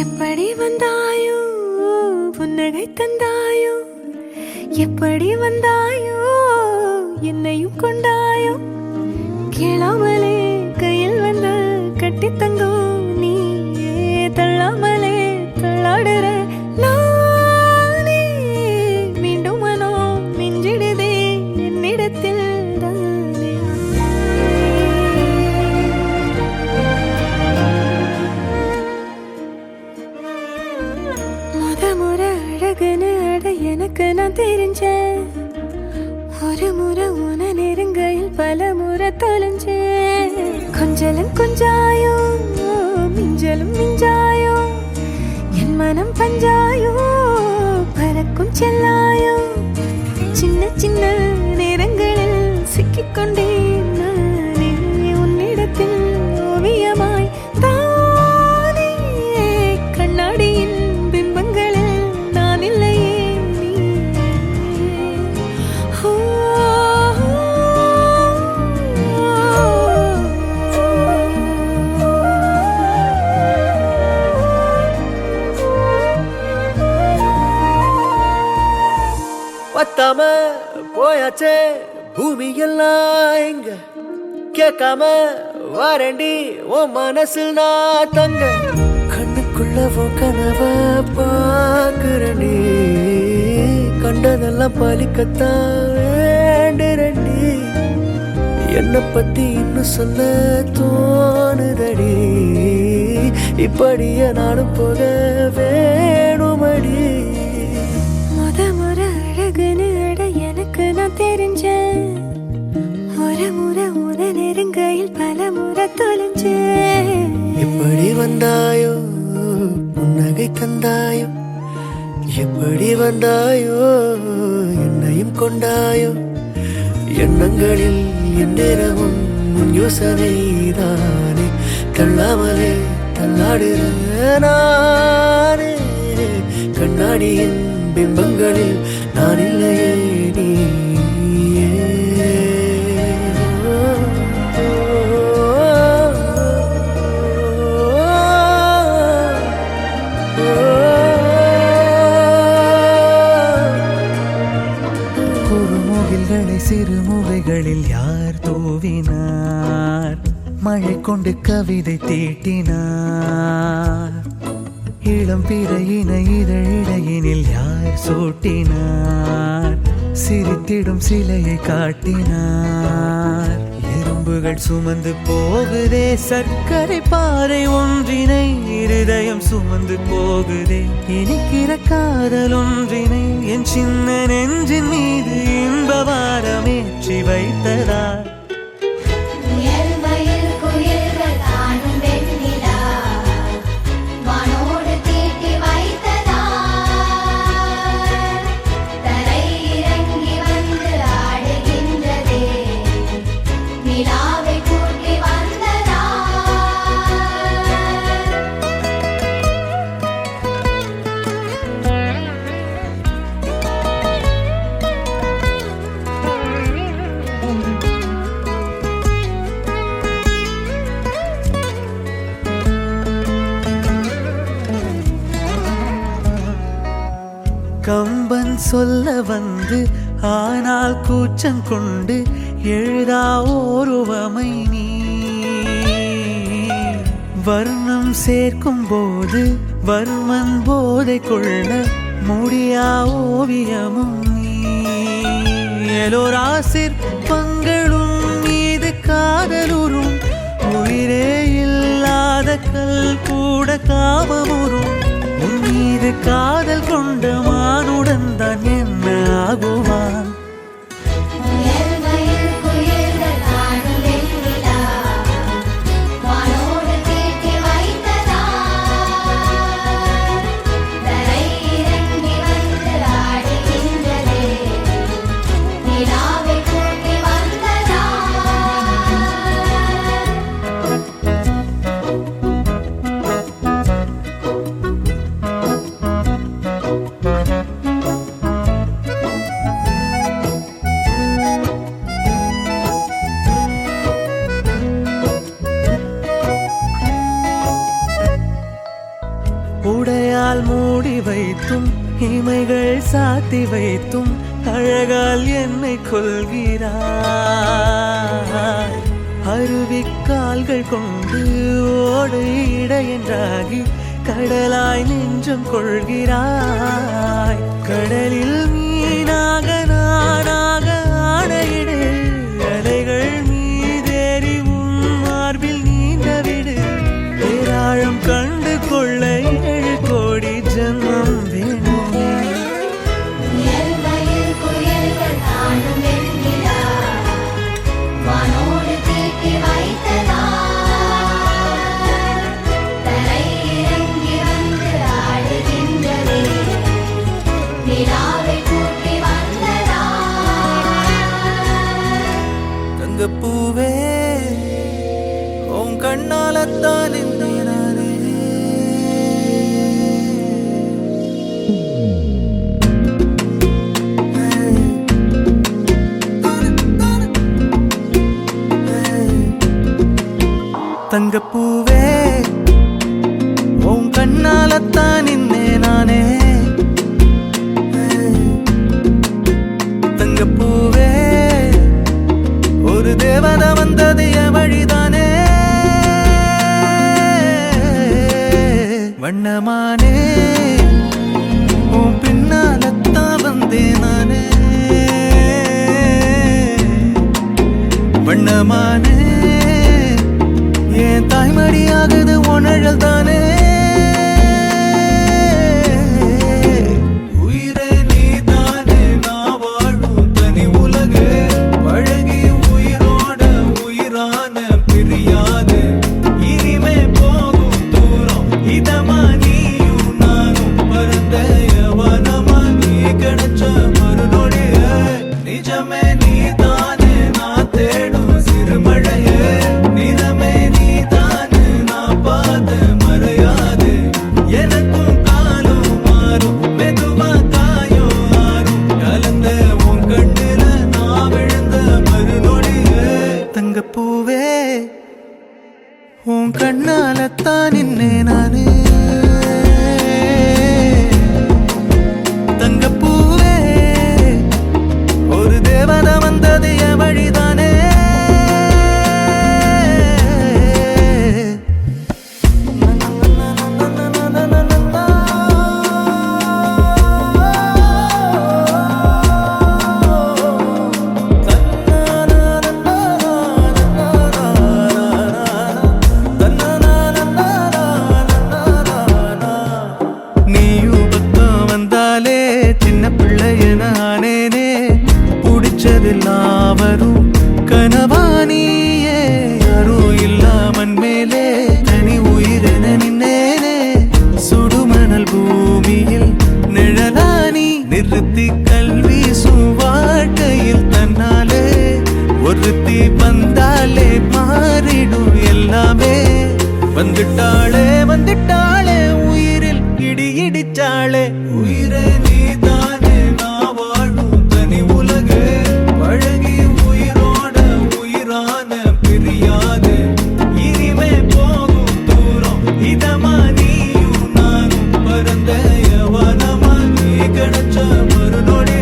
எப்படி வந்தாயோ புன்னகை தந்தாயோ எப்படி வந்தாயோ என்னையும் கொண்டாயோ கேளாமலே கையில் வந்து கட்டி தங்கும் நீ தள்ளாமலே தள்ளாடுற நானே மீண்டும் மனோ மிஞ்சிடுதே என்னிடத்தில் தானே முறை அழகுன்னு அட எனக்கு நான் தெரிஞ்சேன் ஒரு முறை உன நெருங்கையில் பல முறை தொலைஞ்சேன் கொஞ்சலும் கொஞ்சாயோ மிஞ்சலும் மிஞ்சாயோ என் மனம் பஞ்சாயோ பறக்கும் செல்லாயோ சின்ன சின்ன நேரங்களில் சிக்கிக்கொண்டேன் நானே உன்னிடத்தில் ஓவியமாய் தானே கண்ணாடியின் பிம்பங்களில் நான் இல்லையே பத்தாம போயாச்சே பூமி எல்லாம் இங்க கேட்காம வாரண்டி உன் மனசில் நான் தங்க கண்ணுக்குள்ள உன் கனவ பாக்குறண்டி கண்டதெல்லாம் பலிக்கத்தான் வேண்டுறண்டி என்னை பத்தி இன்னும் சொல்ல தோணுதடி இப்படியே நானும் போக வேணுமடி முறை அழகுன்னு அட எனக்கு நான் தெரிஞ்சேன் ஒரு முறை உன நெருங்கையில் பல முறை தொலைஞ்சேன் எப்படி வந்தாயோ புன்னகை தந்தாயோ எப்படி வந்தாயோ என்னையும் கொண்டாயோ எண்ணங்களில் எந்நேரமும் உன் யோசனை தானே தள்ளாமலே தள்ளாடுற நானே கண்ணாடியின் பிம்பங்களில் நான் இல்லையே நீயே குறுமுகில்களை சிறுமுகைகளில் யார் தூவினார் மழை கொண்டு கவிதை தீட்டினார் இளம் பிறையின இதழிடையினில் யார் சூட்டினார் சிரித்திடும் சிலையை காட்டினார் எறும்புகள் சுமந்து போகுதே சர்க்கரை பாறை ஒன்றினை இருதயம் சுமந்து போகுதே இனிக்கிற காதல் ஒன்றினை என் சின்ன நெஞ்சின் மீது இன்ப வாரமேற்றி வைத்ததார் கம்பன் சொல்ல வந்து ஆனால் கூச்சம் கொண்டு எழுதா ஓருவமை நீ வர்ணம் சேர்க்கும் போது வர்மன் போதை கொள்ள முடியா ஓவியமும் நீ எலோரா சிற்பங்களும் மீது காதலுறும் உயிரே இல்லாத கல் கூட காமமுறும் உன் மீது காதல் கொண்ட மானுடன் தான் என்ன ஆகுவான் உடையால் மூடி வைத்தும் இமைகள் சாத்தி வைத்தும் அழகால் என்னை கொள்கிறாய். அருவிக்கால்கள் கொண்டு ஓடு இடையென்றாகி கடலாய் நெஞ்சம் கொள்கிறாய். கடலில் மீனாக நானாக ஆணையிடு, அலைகள் மீதேறி உன் மார்பில் நீண்டவிடு. பேராழம் கண்டு கொள்ள 7 கோடி ஜென்மம் வேண்டுமே. தங்கப்பூவே உன் கண்ணாலத்தான் நானே. தங்கப்பூவே உன் கண்ணாலத்தான் நானே. தங்கப்பூவே ஒரு தேவதை வந்தது என் வழிதானே. வண்ணமானே உன் பின்னாலத்தான் வந்தேன் நானே. வண்ணமானே என் தாய்மடியாகுது உணழல் தானே. உயிரே நீ தானே நான் வாழும் தனி உலகு. பழகி உயிரோட உயிரான பிரியாது. இனிமே போகும் தூரம் இதமா நீயும் நானும் பரந்த யவனமா நீ கிடைச்ச மறுநொடிய. நிஜமே நீ தானே நான் தேடும் சிறுமழையே. நிறமே நீ தானே நான் பார்த்த மறையாது. எனக்கும் காலம் மாறும் மெதுவா காயம் ஆறும். கலந்த உன் கண்ணுல நான் விழுந்த மறுநொடியே. தங்கப்பூவே உன் கண்ணாலத்தான் நானே. தங்கப்பூவே ஒரு தேவதை வந்தது என் வழிதானே. நீயும் பக்கம் வந்தாலே சின்ன பிள்ளைய நானேனே. பிடிச்சதெல்லாம் வரும் கனவானியே. யாரும் இல்லாமன் மேலே தனி உயிரென நின்னேனே. சுடுமணல் பூமியில் நிழலானி நிறுத்தி கல்வி வாழ்க்கையில் தன்னாலே. ஒருத்தி வந்தாலே மாறிடும் எல்லாமே. வந்துட்டாளே வந்துட்டாளே உயிரில் இடி இடிச்சாளே. உயிரே நீ தானே நான் வாழும் தனி உலகு. பழகி உயிரோட உயிரான பிரியாது. இனிமே போகும் தூரம் இதமா நீயும் நானும் பரந்த யவனமா நீ கிடைச்ச மறுநொடி.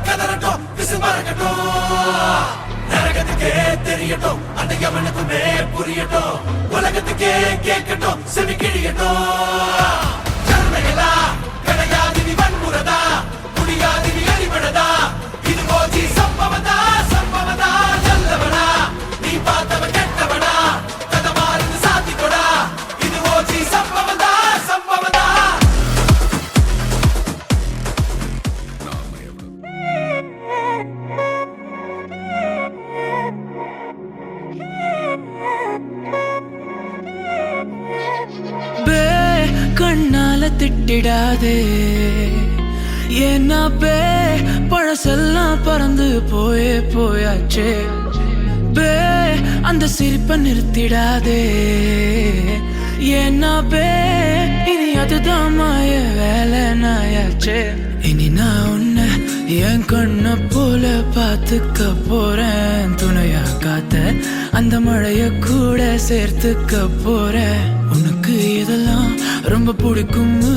கதறட்டும் விசு மறக்கட்டும் நரகத்துக்கே தெரியட்டும் அந்த எவனுக்குமே புரியட்டும் உலகத்துக்கே கேட்கட்டும் செவி கிழியட்டும் கருணைகளா கிடையாது நீ வன்முறதா முடியாது நீ அடிபடதா இது போச்சு சம்பவதா சம்பவதா நல்லவனா நீ பார்த்தவன் கெட்டவனா கதை மாறுது சாத்திக்கொடா இது போச்சு சம்பவதா சம்பவதா பே கண்ணால திட்டிடாதே ஏன்னா பே பழசெல்லாம் பறந்து போயாச்சே பே அந்த சிரிப்பை நிறுத்திடாதே ஏன்னா பே இனி அதுதான் மாய வேலை நாயாச்சே இனி நான் உன்னை என் கண்ண போல பார்த்துக்க போறேன் துணையா காத்த அந்த மழைய கூட சேர்த்துக்க போறேன் உனக்கு இதெல்லாம் ரொம்ப பிடிக்கும்னு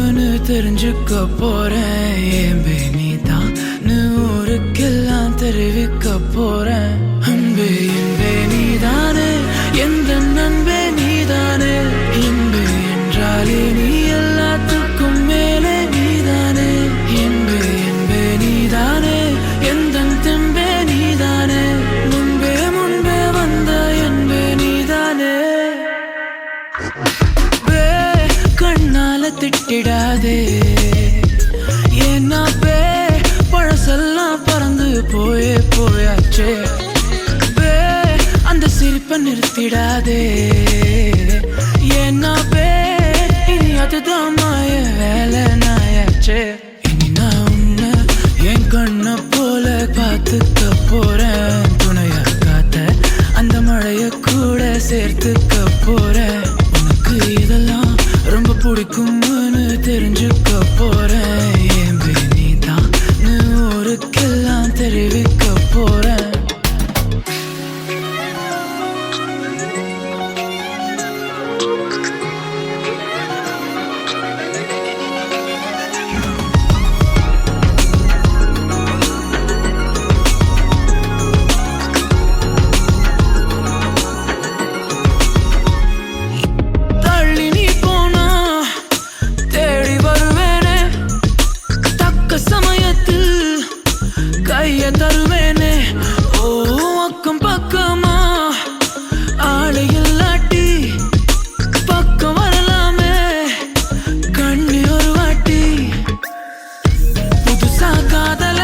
தெரிஞ்சுக்க போறேன் ஏம்பே நீதான் ஊருக்கெல்லாம் தெரிவிக்க போறேன் அன்பே என்பே நீதானே எந்த நண்பே நீதானே என்பே என்றாலே நீ எல்லாத்துக்கும் மேலே நீதானே என்பே என்பே நீதானே எந்த தெம்பே நீதானே முன்பே முன்பே வந்த என்பே நீதானே பே கண்ணால திட்டிடாதே ஏன்னா பே பழசெல்லாம் பறந்து போயாச்சே பே அந்த சிரிப்பை நிறுத்திடாதே ஏன்னா பே இனி அதுதான் மாய வேலை நாயாச்சே இனி நான் உன்னை என் கண்ண போல பார்த்துக்க போறேன் துணையா காத்த அந்த மழைய கூட சேர்த்துக்க போறேன் உனக்கு இதெல்லாம் ரொம்ப பிடிக்கும்னு தெரிஞ்சுக்க போறேன் ஏம்பே நீதான் ஊருக்கெல்லாம் தெரிவிக்க போறேன் தள்ளி நீ போனா தேடி வருவேனே தக்க சமயத்தில் கைய தருவேனே ஓ அக்கம் பக்கமா ஆளை இல்லாட்டி பக்கம் வரலாமே கண்ணி ஒரு வாட்டி புதுசா காதல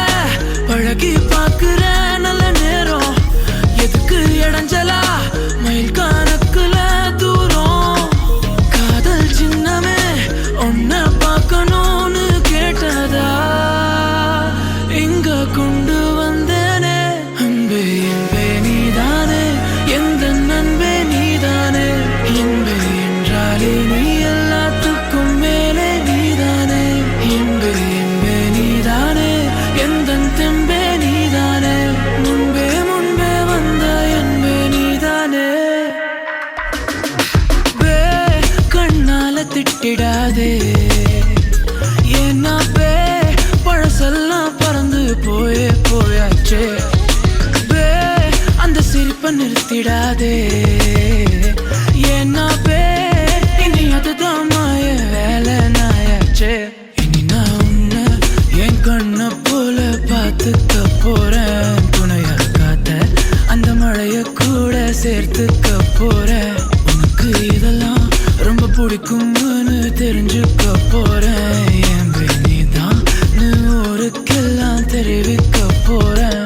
பழகி பாக்குற நல்ல நேரம் எதுக்கு இடைஞ்சலா மயில் கணக்குல தூரம் காதல் சின்னமே ஒன்ன பார்க்கணும்னு கேட்டதா இங்க கொண்டு வந்தேனே அன்பே என்பே நீதானே எந்த நண்பே நீதானே என்பே என்றாலே நீ எல்லாத்துக்கும் மேலே நீதானே என்பே என்பே நீதானே எந்த தெம்பே நீதானே முன்பே முன்பே வந்த என்பே நீதானே பே கண்ணால திட்டிடாதே ஏன்னா பே பழசெல்லாம் பறந்து போயாச்சே பே அந்த சிரிப்பை நிறுத்திடாதே ஏன்னா பே இனி அதுதான் மாய வேலை நாயாச்சே இனி நான் உன்னை என் கண்ண போல பார்த்துக்க போறேன் துணையா காத்த அந்த மழைய கூட சேர்த்துக்க போறேன் உனக்கு இதெல்லாம் ரொம்ப பிடிக்கும்னு தெரிஞ்சுக்க போறேன் ஏம்பே நீதான் ஊருக்கெல்லாம் தெரிவிக்க போறேன்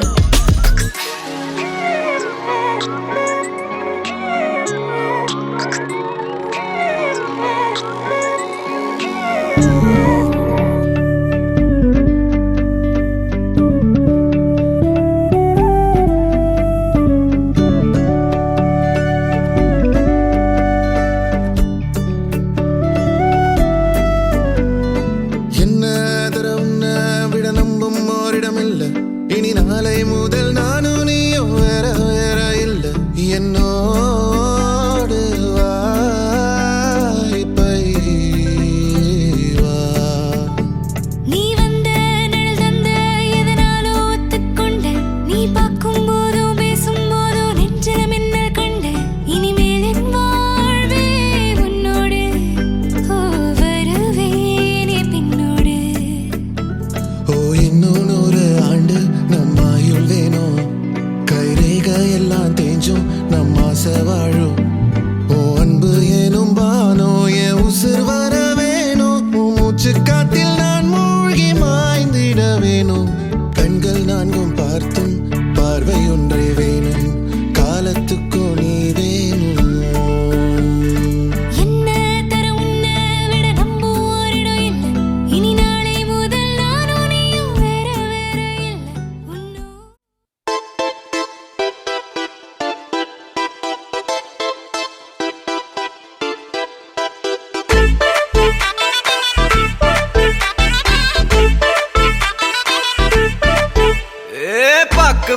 நீ வந்த நிழல் தந்த எதனாலோ ஒத்துக்க பார்த்தும் பார்வை ஒன்றே வேணும், காலத்துக்கோ நீ வேணும்.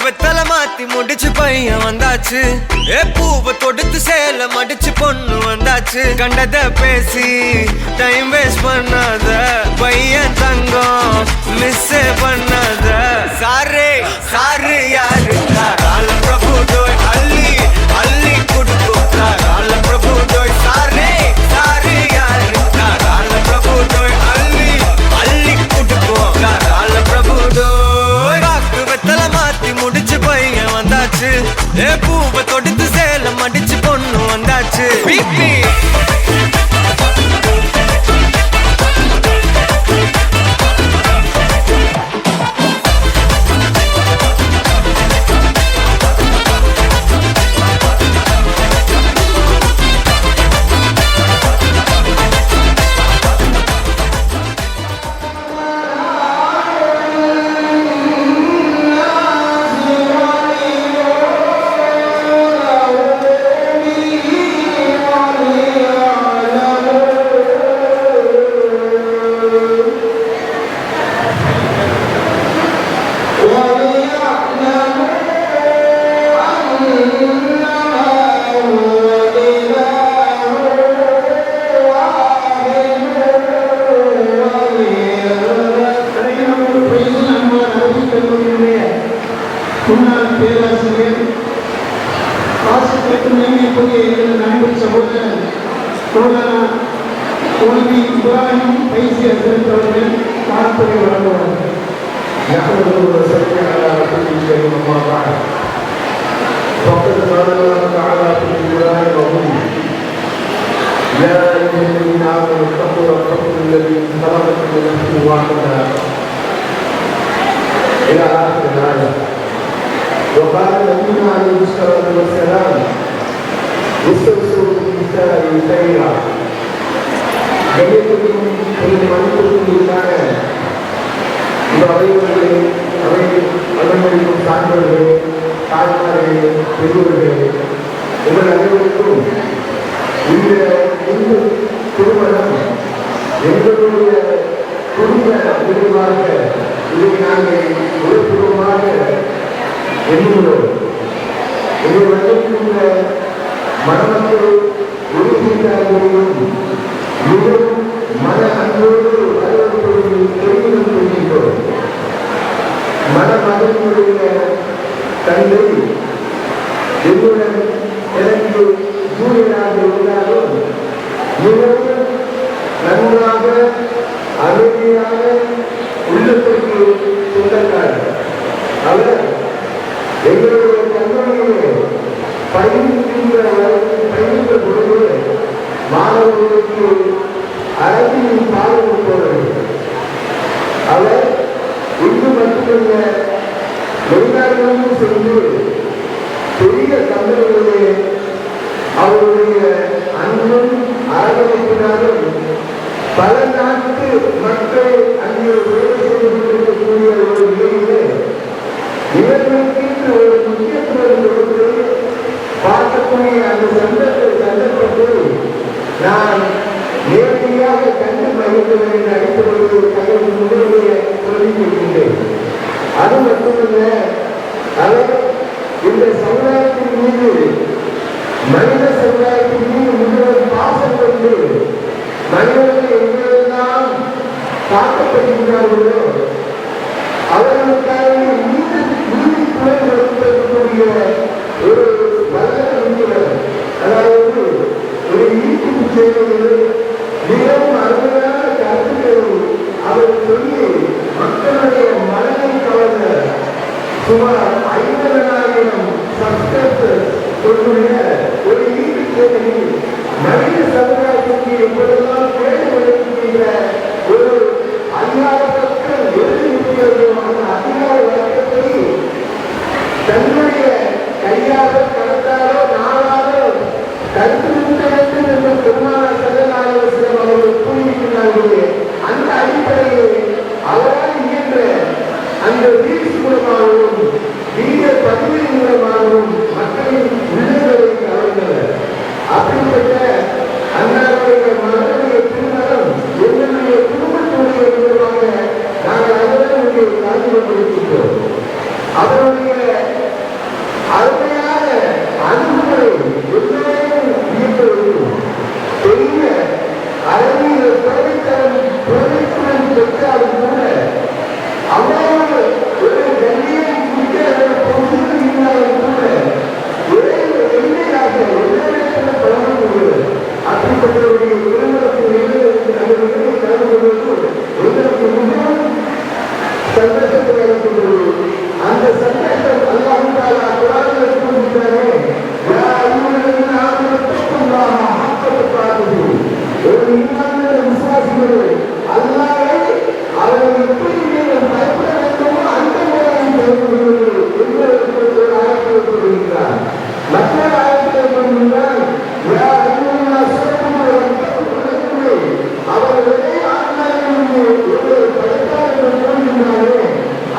வெத்தலை மாத்தி முடிச்சு பையன் வந்தாச்சு, பூவை தொடுத்து சேல மடிச்சு பொண்ணு வந்தாச்சு. கண்டத பேசி டைம் வேஸ்ட் பண்ணாத பையன் தங்கம் மிஸ் பண்ணாத. சாரு சாரு யாரு கால பிரபு டோய் அள்ளி அள்ளி குடுக்கும் கால பிரபு டோய். சாரு சாரு யாரு கால பிரபு டோய் அள்ளி அள்ளி குடுக்கும் கால பிரபு டோய். வெத்தலை மாத்தி முடிச்சு பையன் வந்தாச்சு, பூவை தொடுத்து சேல மடிச்சு பொண்ணு வந்தாச்சு. முன்னாள் பேராசிரியர் ஆசிரியர் நண்பர் சகோதரர் தோழி இப்ராஹிம் பைசி அவர்கள் வாழ்த்துறை வழங்குவார்கள். وقال النبي عليه الصلاة والسلام استوصوا بالنساء خيرا. கணியத்துக்கும் ஒரு மனிதருக்கும் உண்டான இந்த அவைவர்களே, அவைகளுக்கும் சான்றவர்களே, தாய்மார்களே, பெரியவர்களே, உங்கள் அனைவருக்கும் இந்த திருமணம் எங்களுடைய குடும்ப விரைவாக இதை நாங்கள் ஒரு குடும்பமாக எண்ணுகிறோம். எங்கள் வந்திருக்கின்ற மணமக்கள் உறுதியாகவும் மிகவும் மன அன்போடு வரவேற்பதை தெரிவித்துக் கொள்கின்றோம். மணமகனுடைய தந்தை என்னுடன் எனக்கு ஜூனியராக இருந்தாலும் மிகவும் நன்றாக அமைதியாக உள்ளத்திற்கு சொந்தக்காரர். அவர் எங்களுடைய கல்லூரியிலே பயின்ற பொழுது மாணவர்களுக்கு அரசியல் பாதுகாப்பு போறது. அவர் இன்று மட்டுமல்ல, வெளிநாடுகளும் சென்று பெரிய கம்பெனிகளிலே அவருடைய அன்பும் அரவணைப்பினாலும் பல நாட்டு மக்கள் அங்கே வேலை செய்து கொண்டிருக்கக்கூடிய ஒரு நிலையிலே இவர்களுக்கு ஒரு முக்கியத்துவம் கொடுத்து பார்க்கக்கூடிய அந்த சந்தர்ப்பத்தில் நான் நேரடியாக கண்டு மகிழ்ந்தவன் என்று அழைப்பதற்கு தகவல் முதலிலே சொல்லியிருக்கின்றேன். அது மட்டுமல்ல, அவர் இந்த சமுதாயத்தின் மீது, மனித சமுதாயத்தின் மீது முழுவதும் பாசம் கொண்டு மனிதர்கள் எங்கெல்லாம் தாக்கப்படுகின்றார்களோ அவர்களுக்காக நீதித்துறை நடத்தக்கூடிய ஒரு வல்லவர். அதாவது ஒரு ஈர்ப்பு சேவையில் மிகவும் அருமையான கருத்துக்களை அவர் சொல்லி மக்களுடைய மனதை கவர்ந்த சுமார் 50,000 சப்ஸ்கிரைபர்ஸ் கொண்டுள்ள ஒரு ஈர்ப்பு சேவையில் மனித சமுதாயத்திற்கு எப்பொழுதெல்லாம் தேடி வருகின்ற ஒரு அதிகாரத்திற்கு எழுதியிருக்கிறோம். அந்த அதிகார வழக்கத்தை அவரும் மக்களின் உள்ளங்களை கவர்ந்தவர். அப்படிப்பட்ட அண்ணாவுடைய மகனுடைய திருமணம் எங்களுடைய குடும்பத்துடைய நிர்வாக நாங்கள் அனைவரும் இங்கே கலந்து கொண்டிருக்கின்றோம். அவருடைய அருமையான அன்புகளை எல்லோரும் வியக்க வேண்டும். பெரிய அறிவியல் துறைத்துடன் பெற்றாலும் கூட அவ்வளவு ஒரு கல்வியை குறித்த பொருள் இருந்தாலும் கூட ஒரே எளிமையாக எதிர்ப்பு பழகுவது அப்படிப்பட்டவருடைய திருமணத்தின் கலந்து கொள்வது எங்களுக்கு மிகவும் சந்தோஷத்தை அளிக்கின்றது. அந்த சந்தோஷம் அல்லாஹ் தஆலா குர்ஆனில் கூறுகிறாரே, யா அய்யுஹல்லதீன ஆமனு தக்குல்லாஹ ஹக்க துகாத்திஹி. ஒரு ஈமானுள்ள விசுவாசிகளே, அல்லாஹ்வை அவரை எப்படி நீங்கள் பயப்பட வேண்டுமோ அந்த முறையில் பயப்படுங்கள் என்று ஒரு ஆயத்தில் கூறுகிறார். மற்றொரு ஆயத்தில் கூறுகிறார், யா அய்யுஹன்னாஸ் தக்குல்லாஹ அவர்களே ஆத்மாவிலிருந்து ஒருவர் படைத்தார் என்று கூறுகிறாரே,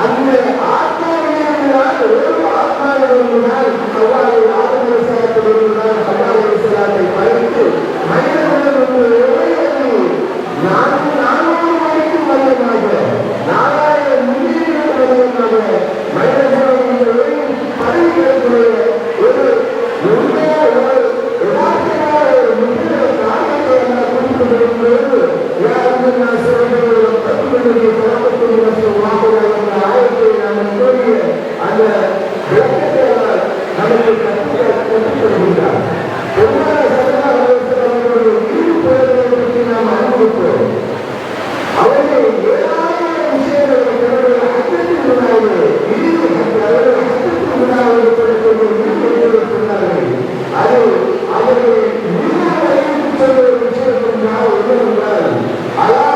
அந்த ஆத்மாவினால் ஒரு ஆத்மாவினால் அவ்வாறு ஆதம் அலைஹிஸ்ஸலாத்திலிருந்தான் ஹவ்வா அலைஹிஸ்ஸலாத்தை படைத்து மனிதர்களுக்கு நானூறு வரைக்கும் வல்லமாக 4000 மில்லியன் வல்லமாக மனிதர்களுடைய பதவிகளுடைய ஒரு உண்மையான ஒரு யதார்த்தமான ஒரு முக்கிய காரியத்தை எல்லாம் குறித்து வரும்போது யாருன்னா சிறந்தவர்கள் தத்துவங்களுடைய பரமத்துவ வாக்குறுதிகள் ஆயத்தை நாம் கூறிய அந்த விளக்கத்தை அவர் நமக்கு கற்றுக் கொடுக்கிறார். பொதுவாக சரணாகவர்களுடைய ஈடுபடுவதை பற்றி நாம் அனுபவிக்கிறோம். அவர்கள் ஏராளமான விஷயங்களை தன்னுடைய அச்சத்தில் உண்டாவது அவர்கள் அச்சத்தில் உண்டாவது சொன்னார்கள். அது அவர்கள் வரைக்கும் சொல்ல ஒரு விஷயம் என்றால் என்னவென்றால், அல்லா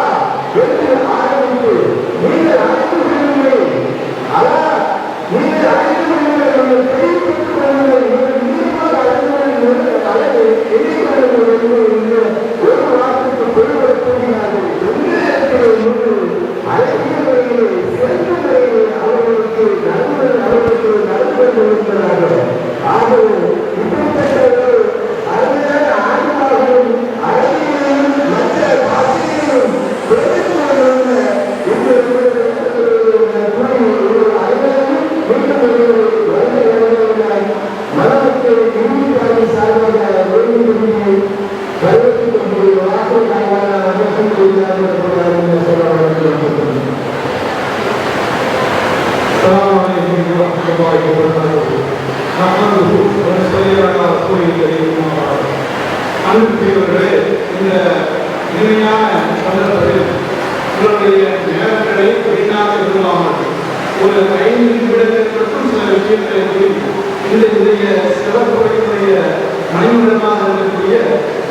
என்று ஆரம்பித்து நீங்கள் அழைத்து விடுங்கள், அல்லா நீங்கள் அழைத்து விடுங்கள், நீங்கள் தெரிவித்துக் கொள்ளுங்கள், நீங்கள் நீளமாக அழைத்து அழகு எதிர்கொள்ளுங்கள் என்று ஒரு வார்த்தைக்கு பொருள்படுத்துகிறார்கள். அழகிய முறையில் சிறந்த முறையில் அவர்களுக்கு அவர்களுக்கு நண்பர்கள் இருக்கிறார்கள். ஆகவே இப்படிப்பட்ட ஒரு அருமையான ஆன்மாகவும் அழகியையும் மற்ற பாசையையும் மனத்தை இறுதியாக சார்பாக வருவதற்கு அன்புக்குரியவர்களே, இந்த இனிமையான சந்தர்ப்பத்தில் உங்களுடைய நேரங்களை வீணாக விரும்பாமல் ஒரு 5 நிமிடத்தில் மட்டும் சில விஷயங்களை கூறி இன்றைய சிறப்புடைய மணிமண்டலமாக இருக்கக்கூடிய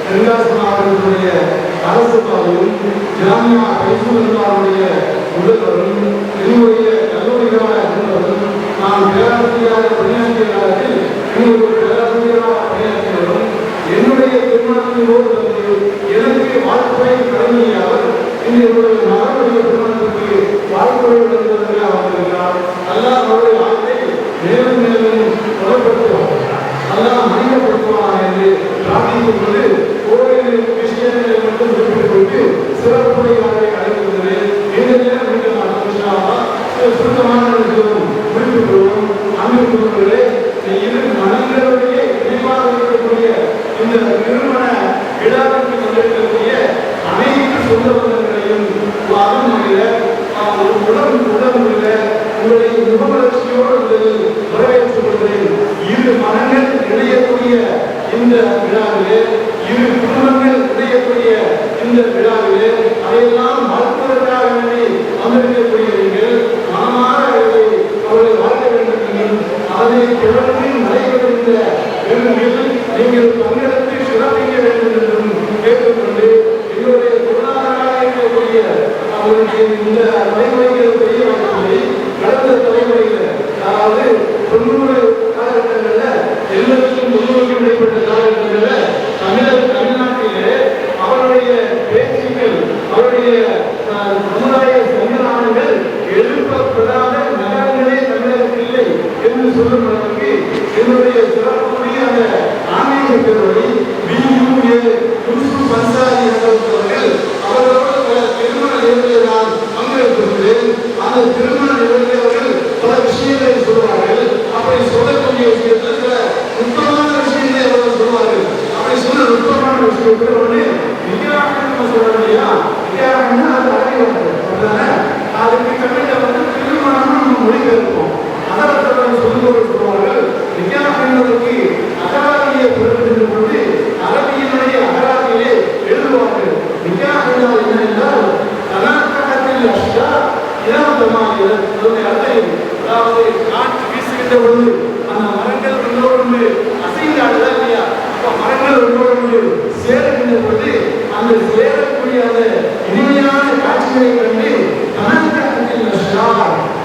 தென்காசிமாவட்டத்துடைய அரசு பாதையும் ஜாமியா கைசூரனுடைய முதல்வரும் என்னுடைய கல்லூரிகளாக இருந்தவரும் நான் பேராசிரியராக பணியாற்றிய காலத்தில் இன்னொரு பேராசிரியராக பணியாற்றியவரும் என்னுடைய திருமணத்தின் போது வந்து எனக்கு வாழ்க்கை கடமையை அவர் என்னுடைய மகனுடைய திருமணத்திற்கு வாழ்க்கை வழங்குவதற்கு அவர் இருக்கிறார். அல்லாஹ் அவருடைய வாழ்க்கை மேலும் மேலும் தொடர்படுத்துவார், அல்லாஹ் மனிதப்படுத்துவார் என்று பிரார்த்தித்துக் கொண்டு ஓரிரு விஷயங்களை மட்டும் குறிப்பிட்டுக் கொண்டு சிறப்புடைய வாழ்க்கை அடைந்துள்ளது. இந்த நேரம் சுருக்கமான குறிப்பிட்டுள்ளோம். அன்புக்குரியவர்களே, இரு மனிதர்களுடைய இணைவாக இருக்கக்கூடிய இந்த திருமண விழாவிற்கு கொண்டிருக்கக்கூடிய அனைத்து சொந்த பந்தங்களையும் உடம்புல உங்களுடைய முகவளர்ச்சியோடு வரவேற்றுக் கொள்கிறேன். இரு மனங்கள் இணையக்கூடிய இந்த விழாவிலே, இரு குடும்பங்கள் இணையக்கூடிய இந்த விழாவிலே அதையெல்லாம் வாழ்த்துவதற்காக வேண்டி வந்திருக்கக்கூடிய நீங்கள் மனமாற அவர்களை வாழ்க்க வேண்டும். அதை தொடர்ந்து நடைபெறுகின்ற வேண்டுமெனில் நீங்கள் பங்கெடுத்து சிறப்பிக்க வேண்டும் என்றும் கேட்டுக்கொண்டு எங்களுடைய பொருளாதார இருக்கக்கூடிய அவருடைய இந்த தலைமுறைகள் பெரிய வகையை கடந்த தலைமுறையில், அதாவது 90 காலகட்டங்களில் எல்லாருக்கும் 90க்கும் இடைப்பட்ட காலகட்டங்களில் தமிழ்நாட்டிலே அவருடைய பேச்சுக்கள், அவருடைய சமுதாய சங்கரானங்கள் எழுப்பப்படாத நகரங்களே தமிழகத்தில் இல்லை என்று சொல்லும் அளவுக்கு என்னுடைய அதாவது காற்று வீசுகின்ற பொழுது அந்த மரங்கள் ஒன்றோடு அசைந்து ஆடுதா இல்லையா? அப்ப மரங்கள் ஒன்றோடு சேருகின்ற பொழுது அந்த சேரக்கூடிய அந்த இனிமையான காட்சிகளை கண்டு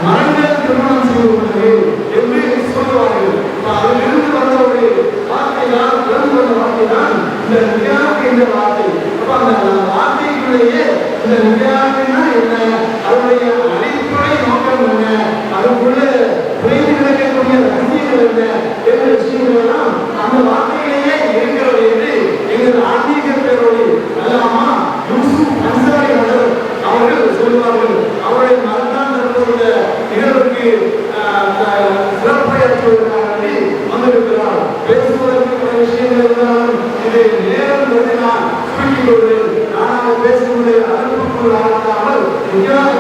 மரங்கள் திருமணம் செய்து கொண்டது என்று சொல்லுவார்கள். அதிலிருந்து வந்த ஒரு வார்த்தை தான், பிறந்து வந்த வார்த்தை தான் இந்த நிகாக் என்ற வார்த்தை. அப்ப அந்த வார்த்தைக்குள்ளேயே இந்த நிகாக்னா என்ன, அதனுடைய அடிப்படை நோக்கம் என்ன, அதுக்குள்ள புரிந்து கிடைக்கக்கூடிய ரகசியங்கள் என்ன என்ற விஷயங்கள் எல்லாம் அந்த வார்த்தையிலேயே இருக்கிறது என்று எங்கள் ஆன்மீக பேரோடு அல்லாமா யூசுப் அன்சாரி அவர்கள் சொல்லுவார்கள். அவருடைய மரணம் நடந்த நிகழ்வுக்கு சிறப்புரையாற்றுவதற்காக வந்திருக்கிறார். பேசுவதற்கு பல விஷயங்கள் இருந்தாலும் இது நேரம் நான் சுருக்கிக் கொள்வேன். நான் பேசுவதை அனுப்புக்குள் ஆகாமல்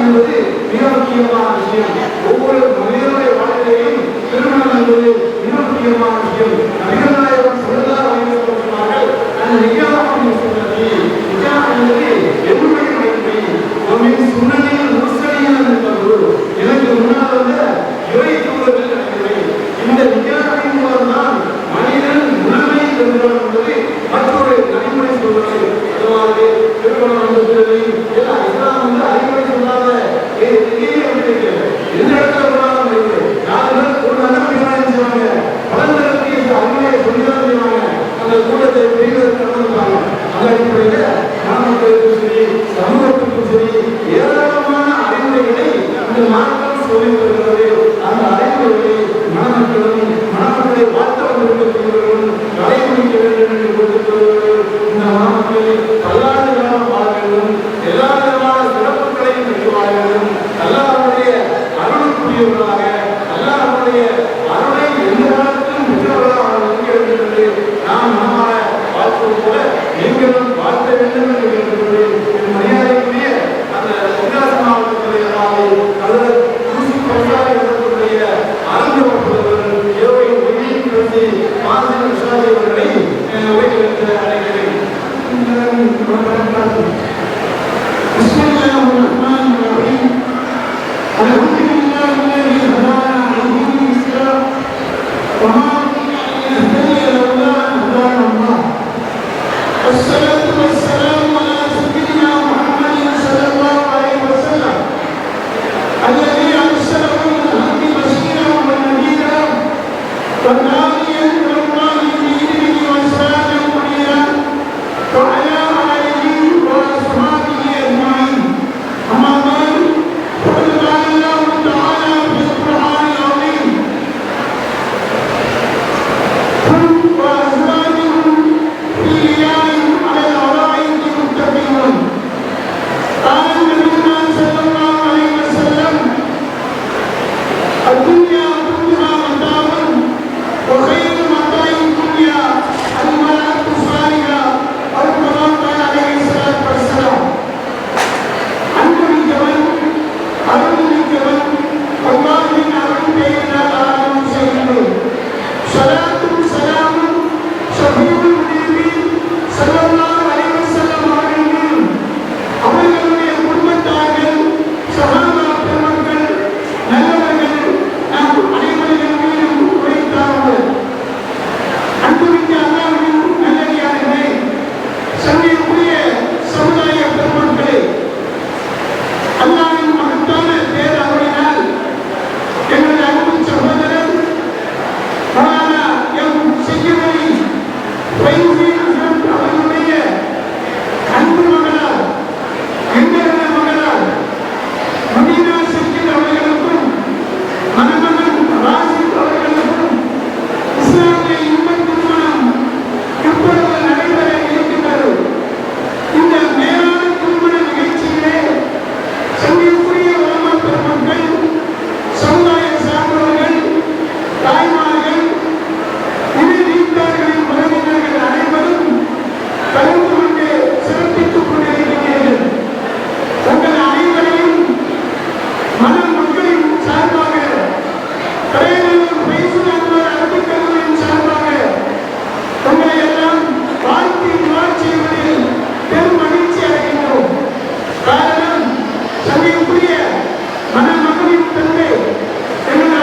என்பது மிக முக்கியமான விஷயம். ஒவ்வொரு மனிதனுடைய வாழ்க்கையிலும் திருமணம் என்பது மிக முக்கியமான விஷயம். நபிகள்நாயகம் ஸல்லல்லாஹு அலைஹி வஸல்லம் சொன்னார்கள், நிகாஹுன் சுன்னதி, நிகாஹ் என்பது என்னுடைய மைத்ரி, உமின் சுன்னதில் முர்சலீன் என்பது எனக்கு முன்னால் வந்த இறை தூதர்கள் அனைவரை. இந்த நிகாஹின் மூலம்தான் மனிதன் முழுமை பெறுகிறான் என்பது மற்றொரு நடைமுறை சொல்வது. அதாவது திருமணம் என்பது எல்லாம் இஸ்லாம் வந்து அறிவுரை சொல்லாத எந்த இடத்துல போனாலும் யாரும் ஒரு நன்மையாக செய்வாங்க, பலன்களுக்கு இந்த அறிவுரை சொல்லிதான் செய்வாங்க. அந்த கூட்டத்தை பெரியவர்கள் நடந்துவாங்க. அந்த அடிப்படையில் மாணவர்களுக்கும் சரி, சமூகத்துக்கும் சரி, ஏராளமான அறிவுரைகளை இந்த மாணவர்கள் சொல்லி வருகிறது. அந்த அறிவுரைகளை மணமக்களை வாழ்த்த வந்திருக்கக்கூடியவர்களும் கடைபிடிக்க வேண்டும் என்று கொடுத்திருக்கிறது. இந்த மாணவர்கள் பல்லாண்டு காலம் வாழ வேண்டும், எல்லா விதமான சிறப்புகளையும் பெற்று வாழ வேண்டும், அல்லாஹ்வுடைய அருளுக்குரியவர்களாக, அல்லாஹ்வுடைய அருளை எந்த காலத்திலும் பெற்றவர்களாக இருக்க வேண்டும் என்று நாம் நம்மால வாழ்த்துவது போல நீங்களும் வாழ்த்த வேண்டும் என்று கேட்டுக்கொள்கிறேன். மரியாதைக்குரிய அந்த தென்காசி மாவட்டத்தில் யூசுப் அன்சாரி அவர்களுடைய ஆரம்பப்படுபவர்கள் யோகி ஒய்யின் பேசி மாசின் விஷாதி அவர்களை உரைக்கு அழைக்கிறேன். والصلاة والسلام على سيدنا محمد صلى الله عليه وسلم الذي أرسله بالحق بشيرا ونذيرا وداعيا إلى الله بإذنه وسراجا منيرا وعلى آله وأصحابه أجمعين. أما بعد فقد قال الله تعالى في القرآن العظيم: قل وأزواجهم في ريال على الأرائك متكئون. قال النبي صلى الله عليه وسلم: الدنيا كلها متاع وخير متاع الدنيا المرأة الصالحة أو كما قال عليه الصلاة والسلام. அன்புமிக்கவன், அருள்மிக்கவன், அல்லாஹ்வின் அருள் பெயரினால் ஆரம்பம் செய்கின்றோம். ஸலாத்தும் ஸலாமும் ஷஃபீஉல் முஜீபீன் ஸல்லல்லாஹு அலைஹி வஸல்லம் அவர்கள் மீதும், அவர்களுடைய குடும்பத்தார்கள், சஹாபா பெருமக்கள், நல்லவர்கள், நாம் அனைவர்கள் மீதும் உரைத்தார்கள். அன்புமிக்க அல்லாஹ்வின் நல்லடியார்களே, சங்கைக்குரிய சமுதாய பெருமக்களே, அல்லாஹ்வின் மகத்தான பேரருளினால் எங்கள் அன்பு சகோதரர் மௌலானா எம் செய்யவரி ஃபைசி ஹசரத் அவர்களுடைய அன்பு மகளார், எங்களது மகளார் மதீனா ஷக்கீல் அவர்களுக்கும் மணமகன் ராசித் அவர்களுக்கும் இஸ்லாமிய இன்பத் திருமணம் இப்பொழுது நடைபெற இருக்கின்றது. இந்த மேலான திருமண நிகழ்ச்சியிலே சங்கைக்குரிய உலமா பெருமக்கள், சமுதாய சார்ந்தவர்கள், தாய்மார்கள், இணை வீட்டார்களின் உறவினர்கள் அனைவரும் கலந்து கொண்டு சிறப்பித்துக் கொண்டிருக்கிறீர்கள். உங்கள் அனைவரையும் மணமக்களின் சார்பாக, கலைஞர் ஃபைசுல் அன்வர் அரபிக் கல்லூரியின் சார்பாக உங்களை எல்லாம் வாழ்த்தி வாழ் செய்வதில் பெரும் மகிழ்ச்சி அடைகின்றோம். காரணம், சங்கைக்குரிய மணமகளின் தந்தை எங்கள்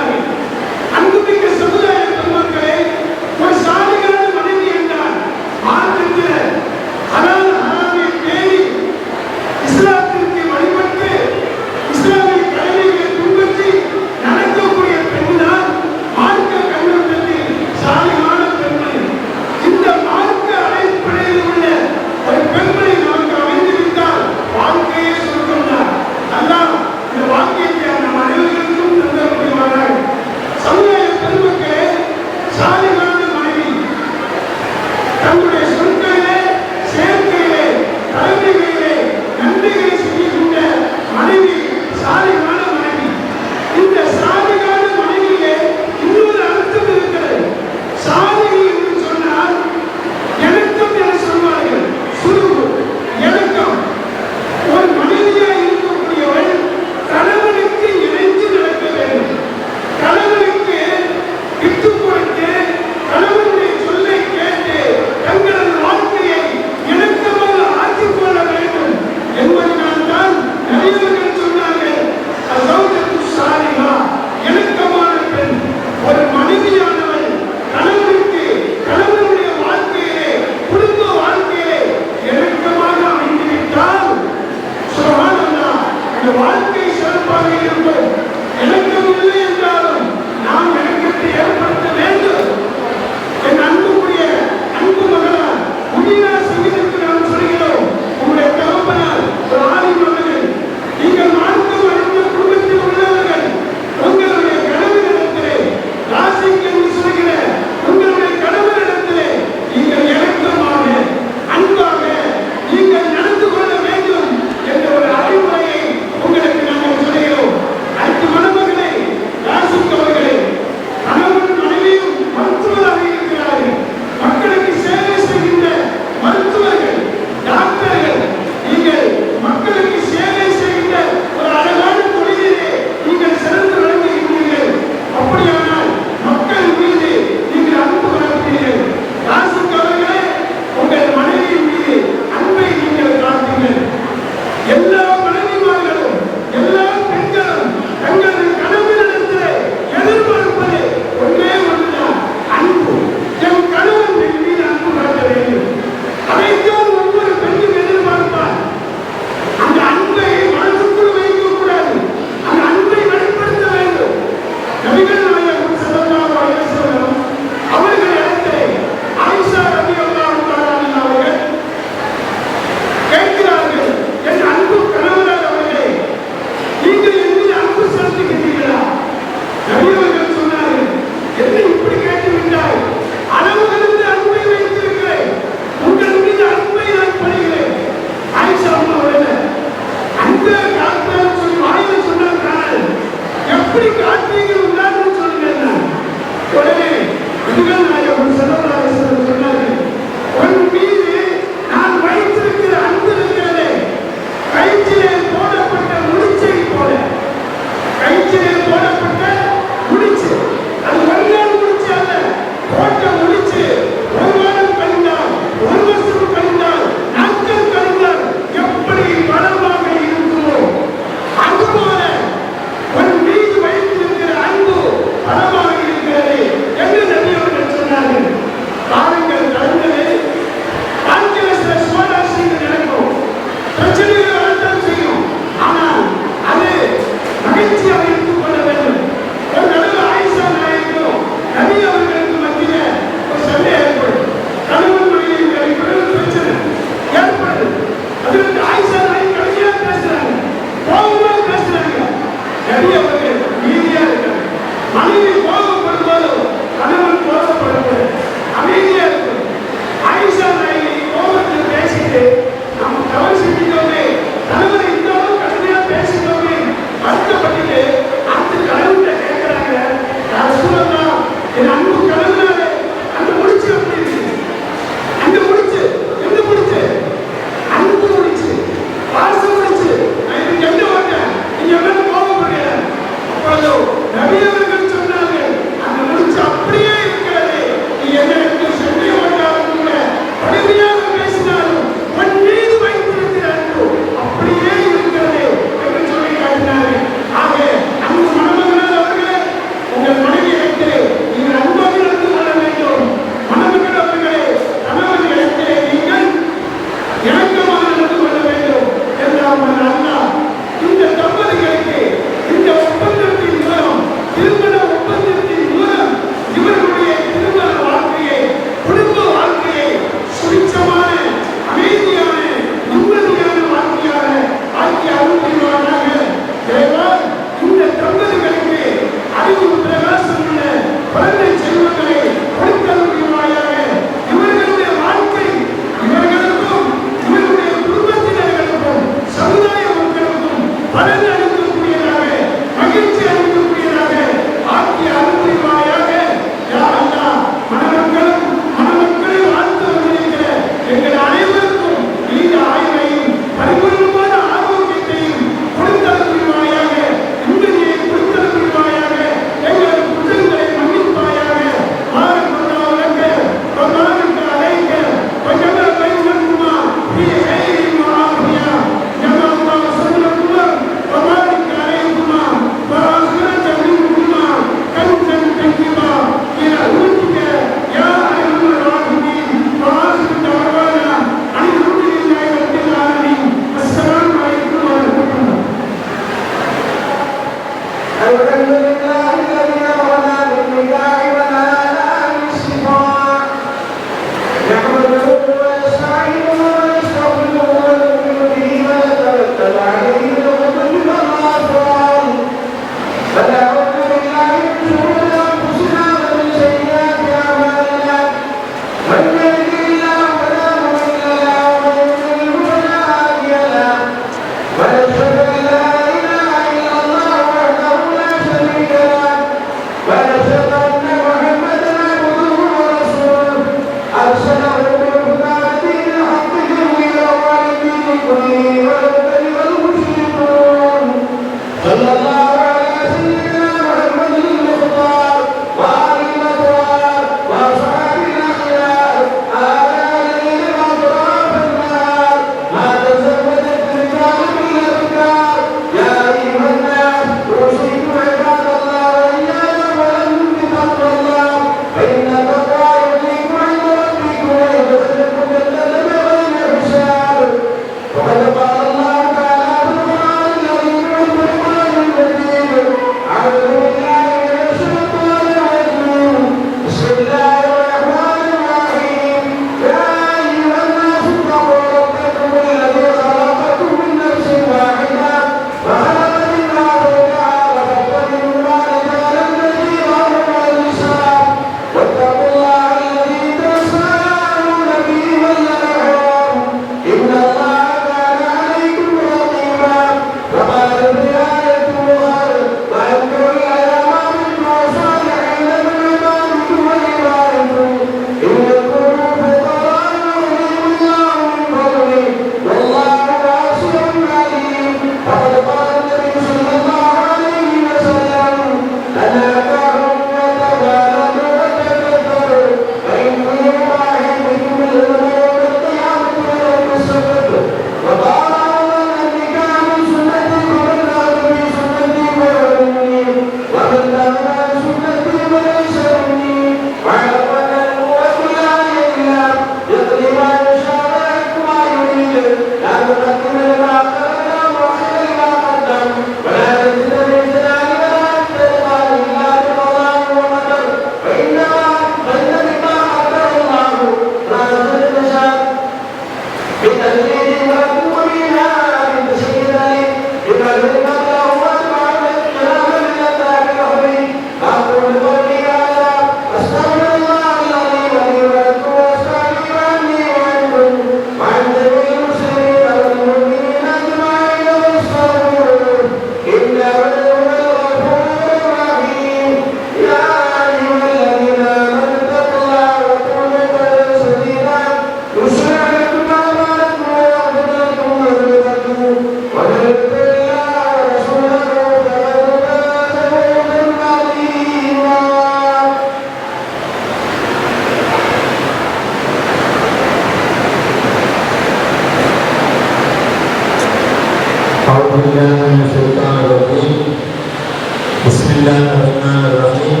Bismillahirrahmanirrahim.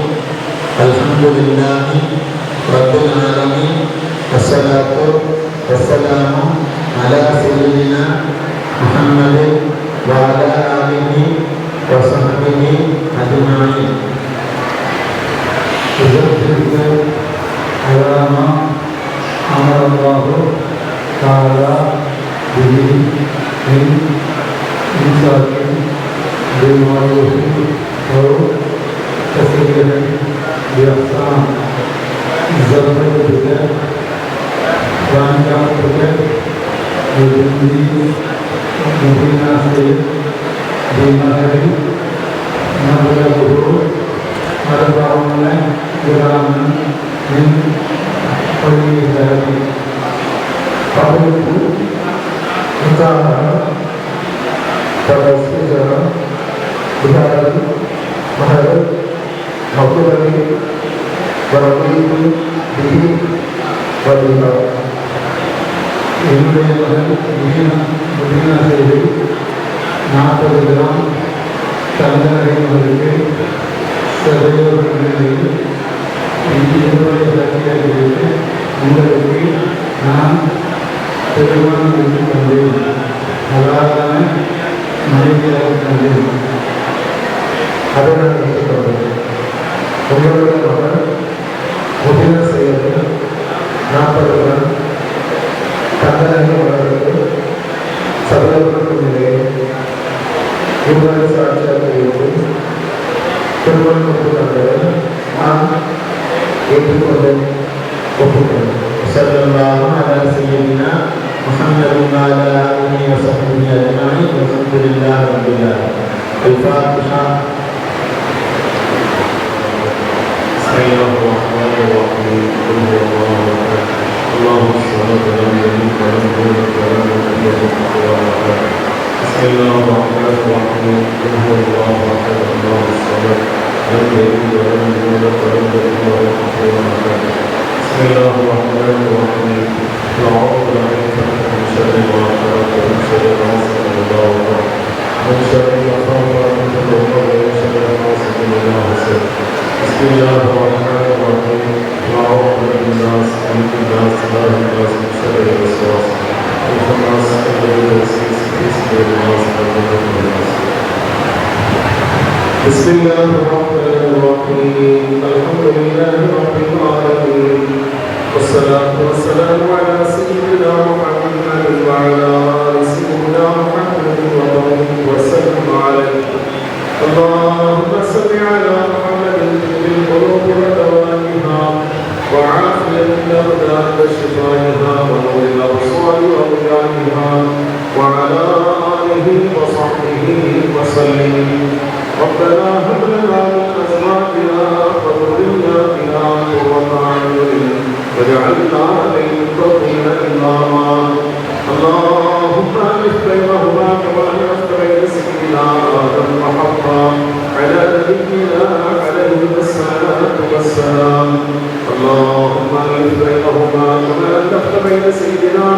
Alhamdulillahi Rabbil alamin. Wassalatu wassalamu ala sayyidina Muhammadin wa ala alihi wa sahbihi ajma'in. Alhamdulillah alama amarallahu ta'ala bihi min insyakin bilma'rufi wa tasrihan bi'ihsan zabran billah wa anja'atuka billah mubina sayyid bimahari nablaguhu arba'una giraman min kulli dhahabi qabiltu mutahara pada sejarah Bihari Maharaj Makulani Barakuli Bihi Wadillah Ini Mudina Sehri Nata Vidram Tandari Maharaj Sadaya Maharaj Ini Maharaj Zakiya Diri Mengerti Nam Terima Diri Kandil Halalana Maharaj Kandil Adana உங்களோட மகன் முதின செயல் நாற்பதுடன் தந்தனை வளர்ந்து சதவீதம் நிலையை இவ்வாறு சாட்சியாக இருந்து திருமணம் நான் ஏற்றுக்கொண்டு ஒப்புக்கொண்டேன் sallallahu ala sayyidina Muhammadin wa ala alihi wa sahbihi ajma'in walhamdulillahi rabbil alamin. Al-Fatiha. Bismillahirrahmanirrahim. Allahumma shalli ala nabiyyina Muhammad wa ala alihi wa sahbihi. Bismillahirrahmanirrahim. Allahu akbar. Allahu samad. Lam yalid wa lam yulad wa lam yakul lahu kufuwan ahad. Bismillahirrahmanirrahim. A'udzu billahi min syarri ma khalaq wa min syarri ghasiqin idha waqab. Min syarri ma khalaq wa min syarri ghasiqin idha hasad. Bismillahirrahmanirrahim. A'udzu billahi min syarri al-waswas al-khannas alladhi yuwaswisu fi suduri an-nas min al-nas. Bismillahirrahmanirrahim. Alhamdulillahi rabbil alamin. Wassalatu wassalamu ala sayyidina Muhammadin wa ala ali sayyidina Muhammadin wa barik wa sallim alayhi. Allahumma salli ala Muhammadin bil qulub wa dawaiha wa afiyat al-abdan wa shifaiha wa nur al-absar wa ghiyaiha wa ala alihi wa sahbihi wa sallim. ربنا هب لنا من ازواجنا وذرياتنا قرة اعين واجعلنا للمتقين اماما. اللهم الف بينهما كما الفت بين سيدنا ادم وحواء على نبينا عليه الصلاه والسلام. اللهم الف بينهما كما الفت بين سيدنا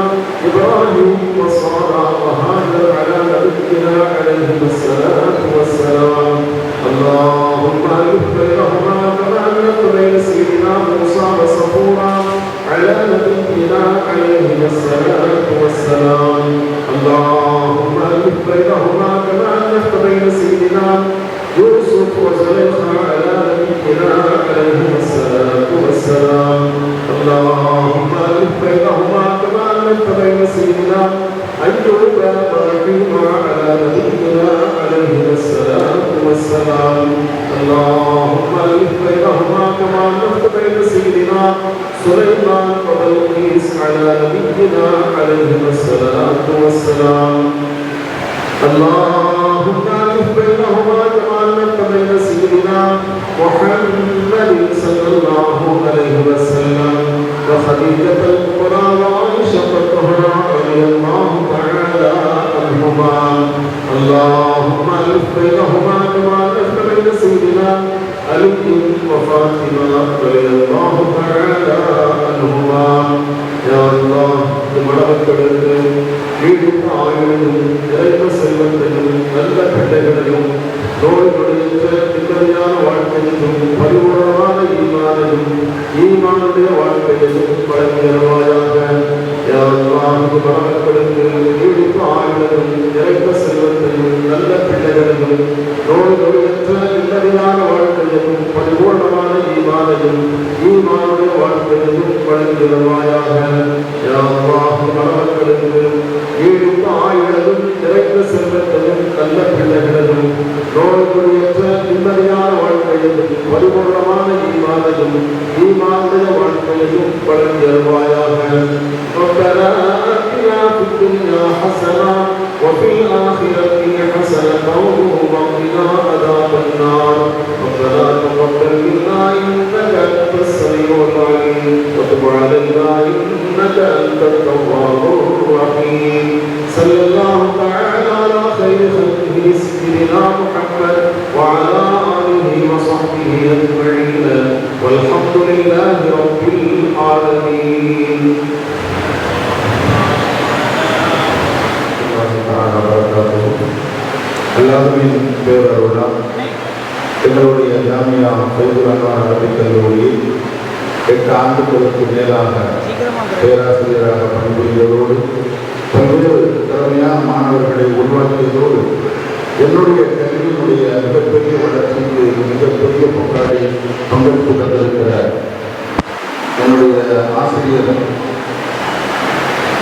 ابراهيم وسارة وهاجر على نبينا عليه الصلاه والسلام. اللهم الف بينهما كما الفت بين سيدنا موسى وصفورا على نبينا عليه الصلاه والسلام. اللهم الف بينهما كما الفت بين سيدنا يوسف وزليخا على نبينا عليه الصلاه والسلام. اللهم الف بينهما كما الفت بين سيدنا أيوب وإبراهيم على نبينا عليه الصلاة والسلام. اللهم الف بينهما كما الفت بين سيدنا سليمان وبلقيس على نبينا عليه الصلاة والسلام. اللهم الف بينهما كما الفت بين سيدنا محمد صلى الله عليه وسلم وخديجة الكبرى وعائشة الطهرى رضي الله تعالى عنهما. اللهم الف بينهما كما الفت بين سيدنا علي وفاطمة رضي الله تعالى عنهما. يا الله மனமக்களுக்கு நீடித்த ஆயுளும் நிறைந்த செல்வத்தையும் நல்ல பிள்ளைகளையும் நோய் நொடியற்ற நிம்மதியான வாழ்க்கையையும் பரிபூரணமான ஈமானுடைய வாழ்க்கையையும் வழங்கியவாயாக. யா அல்லாஹ் மனமக்களுக்கு நீடித்த ஆயுளையும் நிறைந்த செல்வத்தையும் நல்ல பிள்ளைகளையும் நோய் நொடியற்ற நிம்மதியான வாழ்க்கையையும் பரிபூரணமான ஈமானுடைய வாழ்க்கையையும் வழங்கியவாயாக. யா அல்லாஹ் மனமக்களுக்கு நீடித்த ஆயுளையும் நிறைந்த செல்வத்தையும் நல்ல பிள்ளைகளையும் நோய் நொடியற்ற நிம்மதியான வாழ்க்கையையும் பரிபூரணமான ஈமானுடைய வாழ்க்கையையும் வழங்கியவாயாக. ربنا آتنا في الدنيا حسنة وفي الآخرة حسنة وقنا عذاب النار. ربنا تقبل منا إنك أنت السميع العليم وتب علينا إنك أنت التواب الرحيم. صلى الله تعالى على خير خلقه سيدنا محمد وعلى آله وصحبه أجمعين والحمد لله رب العالمين. அல்லாஹ்வின் பேரருளால் எங்களுடைய ஜாமியா ஃபைதுல் அன்வார் அரபிக் கல்லூரியில் 8 ஆண்டுகளுக்கு மேலாக பேராசிரியராக பணிபுரிவதோடு பல்வேறு திறமையான மாணவர்களை உருவாக்கியதோடு என்னுடைய கல்வியினுடைய மிகப்பெரிய வளர்ச்சிக்கு மிகப்பெரிய பங்களிப்பு தந்திருக்கிற என்னுடைய ஆசிரியர்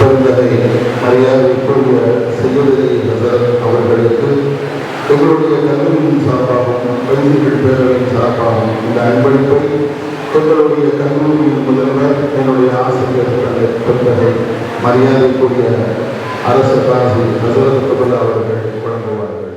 பெருந்தகை மரியாதைக்குரிய செய்யுதலி அவர்களுக்கு எங்களுடைய கல்லூரியின் சார்பாகவும் கல்விகள் பேரவையின் சார்பாகவும் இந்த அன்பளிப்பை எங்களுடைய கல்லூரியின் முதல்வர், என்னுடைய ஆசிரியர்கள் தொண்டர்கள், மரியாதைக்குரிய அரசு காசி ஹசரத் அவர்கள் வழங்குவார்கள்.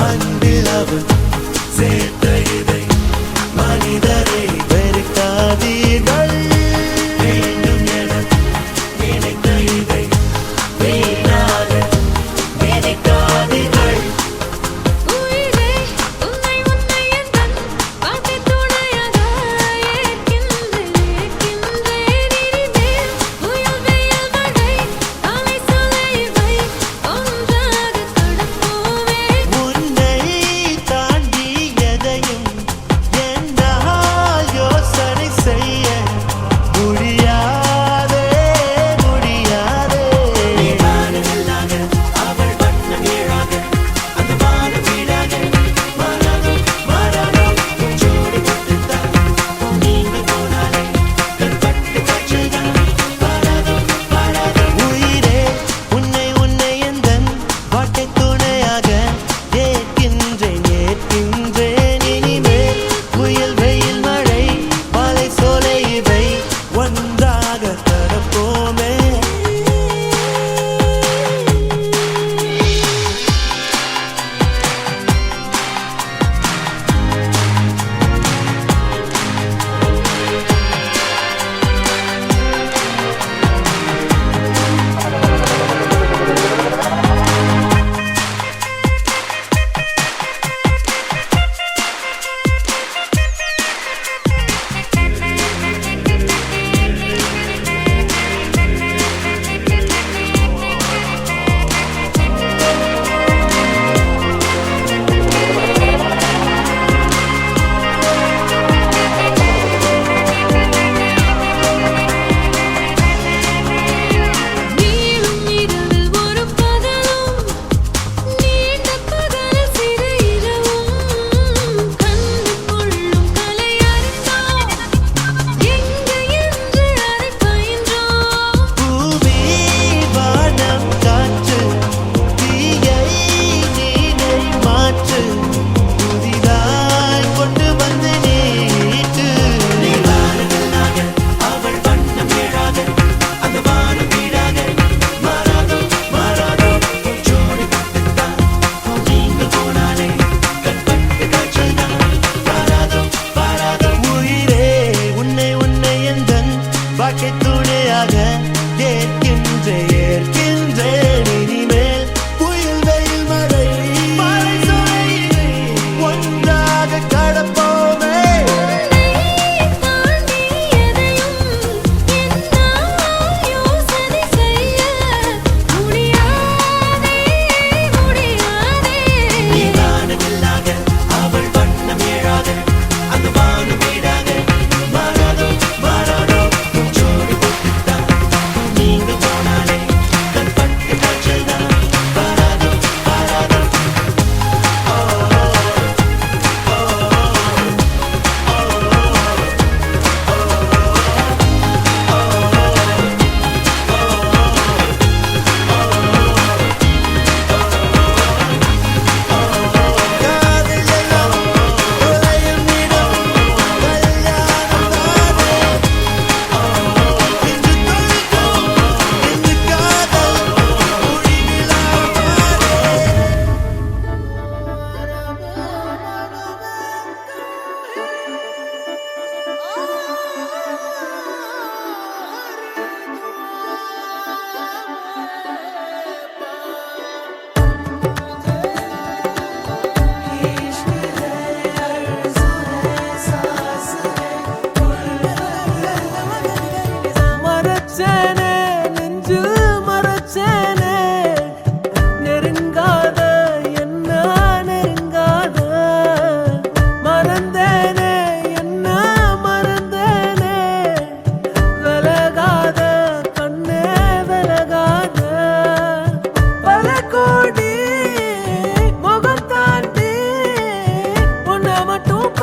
அன்பில் அவர் சேர்த்த இதை மனிதரை வெறுக்காதீர்கள்.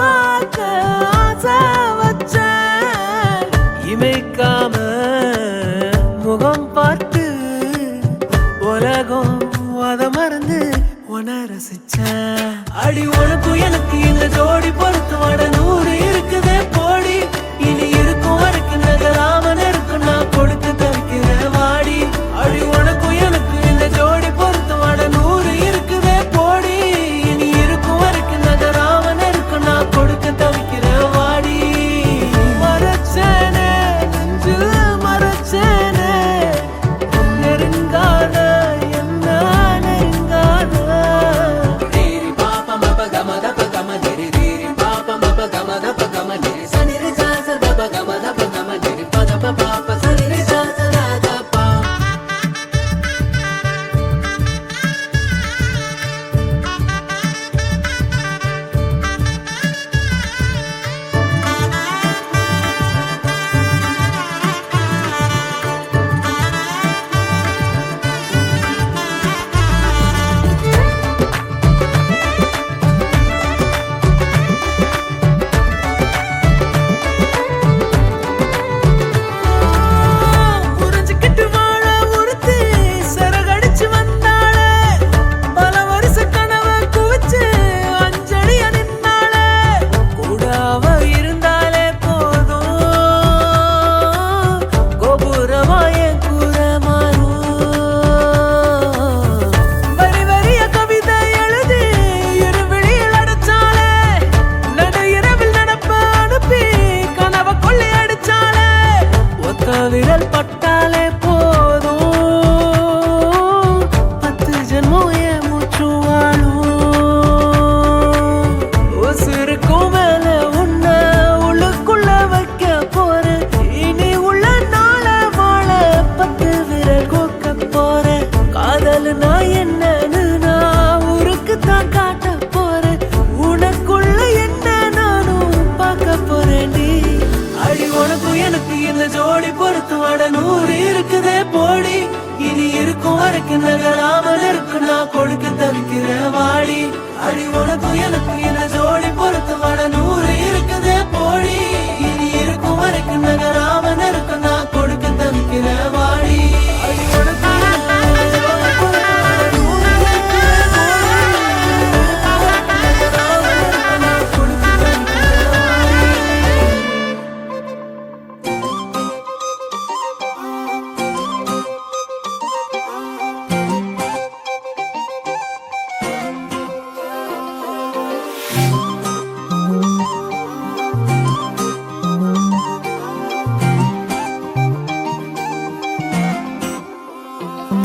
பார்க்க ஆசை வச்சேன். இமைக்காம முகம் பார்த்து உலகம் அத மறந்து உன ரசிச்சேன். அடி உனக்கும் எனக்கு இந்த ஜோடி பொறுத்து வட 100 இருக்குதே போடி. இனி இருக்கும் வரைக்கும் நகராம நெருக்கும் நான் கொடுத்து தவிக்கிறேன் வாடி. அடி உனக்கும் எனக்கு இந்த ஜோடி பொறுத்து வட 100 இருக்குதே போடி. இனி இருக்கும் வரைக்கும் நகராம நெருக்கும் நான் கொடுத்து தவிக்கிறேன் வாடி. மறைச்சேனே நெஞ்சில் மறைச்சேனே நெருங்காத என்ன நெருங்காத. புரிஞ்சுக்கிட்டு வாழ ஒருத்தி சரகடிச்சு வந்தாளே. பல வருஷ கனவை குவிச்சு அஞ்சடிய நின்னாளே. கூட அவ இருந்தாலே போதும் கோபுரமாய கூற மாறும். வரி வரிய கவிதை எழுதி இருவிழியில் அடைச்சாளே. நடு இரவில் நடப்ப அனுப்பி கனவை கொள்ளை அடிச்சாளே. ஒத்த விரல் பட்டாலே போதும் 10 ஜென்மம் என் மூச்சு வாழும். உசுருக்கும் மேல உன்னை உள்ளுக்குள்ள வைக்க போறேன். இனி உள்ள நாள வாழ 10 விரல் கோக்க போறேன். காதல்னா என்னன்னு நான் ஊருக்கு தான் காட்ட போறேன். உனக்குள்ள என்ன நானும் பார்க்க போறேன்டி. அடி உனக்கும் எனக்கு இந்த ஜோடி பொறுத்து வட 100 இருக்குதே போடி. இனி இருக்கும் வரைக்கும் நகராம இருக்கு நான் கொடுக்க தவிக்கிறேன் வாடி. அடி உனக்கும் எனக்கு இந்த ஜோடி பொறுத்து வட 100 இருக்குதே போடி. இனி இருக்கும் வரைக்கும் நகராம இருக்கு நான் கொடுக்க தவிக்கிறேன் வாடி. அடி உனக்கும் எனக்கு இந்த ஜோடி பொறுத்து வட 100 இருக்குதே போடி. நகராம இருக்கு நான் கொடுக்க தவிக்கிறேன் வாடி.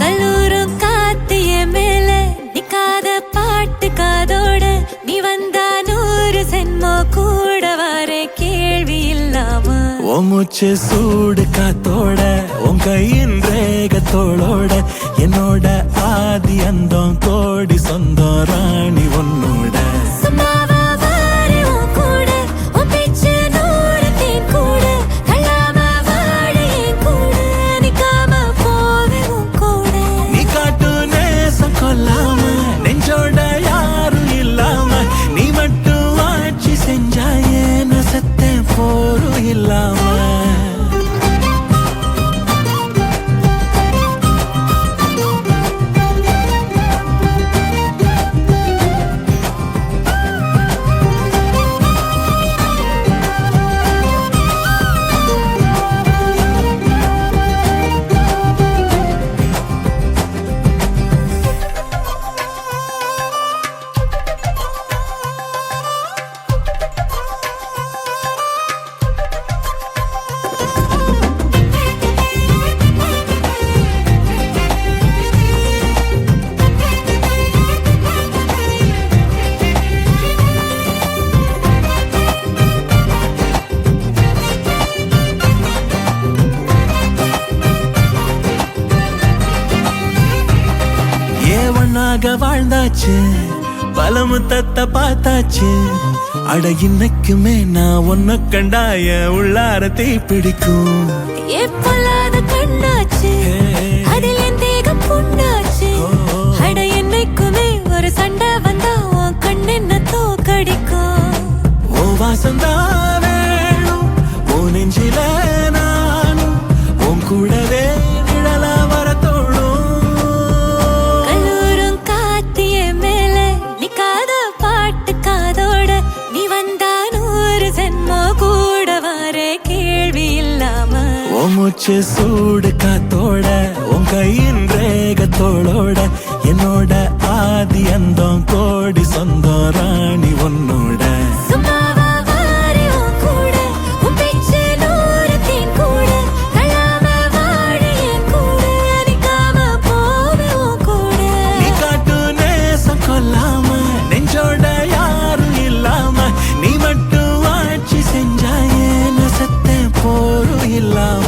கல்லூரும் காத்திய மேல நிக்காத பாட்டு காதோட நீ வந்தா 100 சென்மோ கூட வர கேள்வி இல்லாம. உன் மூச்சு சூடு காத்தோட உன் கையின் ரேகத்தோளோட என்னோட ஆதி அந்தம் கோடி சொந்தம் ராணி உன்னோட. சும்மாவா வாரு உன் கூட உன் பேச்சு 100 தேன் கூட. கல்லாம வாழ என் கூட நிக்காம போவே உன் கூட. நீ காட்டு நேசம் கொல்லாம நெஞ்சோட யாரும் இல்லாம நீ மட்டும் ஆட்சி செஞ்சாயே நான் செத்தேன் போரும் இல்லாம. ஒன்னாக வாழ்ந்தாச்சு பல முத்தத்தை பார்த்தாச்சு. அட இன்னைக்குமே நான் உன்னை கண்டாய உள்ளார தீ பிடிக்கும். எப்பொல்லாத கண்ணாச்சு அதில் என் தேகம் புண்ணாச்சு. அட என்னைக்குமே ஒரு சண்டை வந்தா உன் கண்ணென்ன தோக்கடிக்கும். உன் மூச்சு சூடு காத்தோட உன் கையின் ரேகத்தோளோட என்னோட ஆதி அந்தம் கோடி சொந்தம் ராணி உன்னோட சும்மாவா வாரி உன் கூட உன் பேச்சு நூறு தேன் கூட கல்லாம வாழ என் கூட நிக்காம போவே உன் கூட நீ காட்டு நேசம் கொல்லாம நெஞ்சோட யாரும் இல்லாம நீ மட்டும் ஆட்சி செஞ்சாயே நசத்த போரும் இல்லாம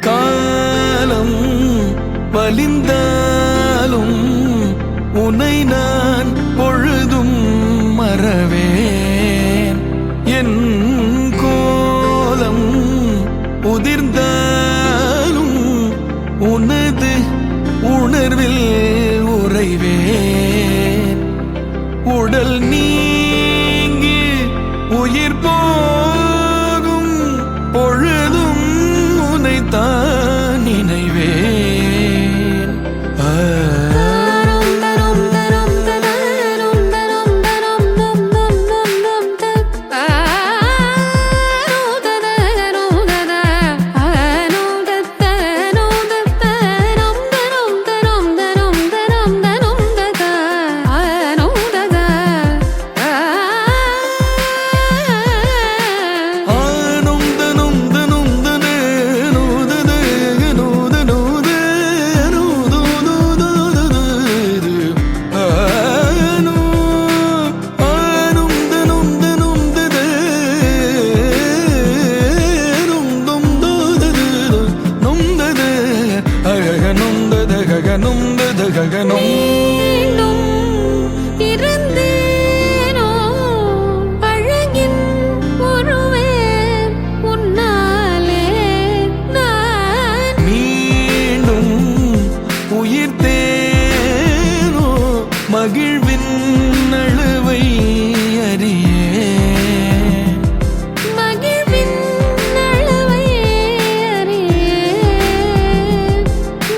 காலம் வலிந்தாலும் உன்னை நான் பொழுதும் மறவேன் என் கோலம் உதிர்ந்தாலும் உனது உணர்வில் உறைவேன் உடல் நீங்கி உயிர் போகும் பொழுதும் உனைத்தான் நினைவேன் மீண்டும் இருந்தேனோ அழகின் உருவே உன்னாலே நான் மீண்டும் உயிர்த்தேனோ மகிழ்வின் அழுவை அறியேன் மகிழ்வின் அளவை அறியேன்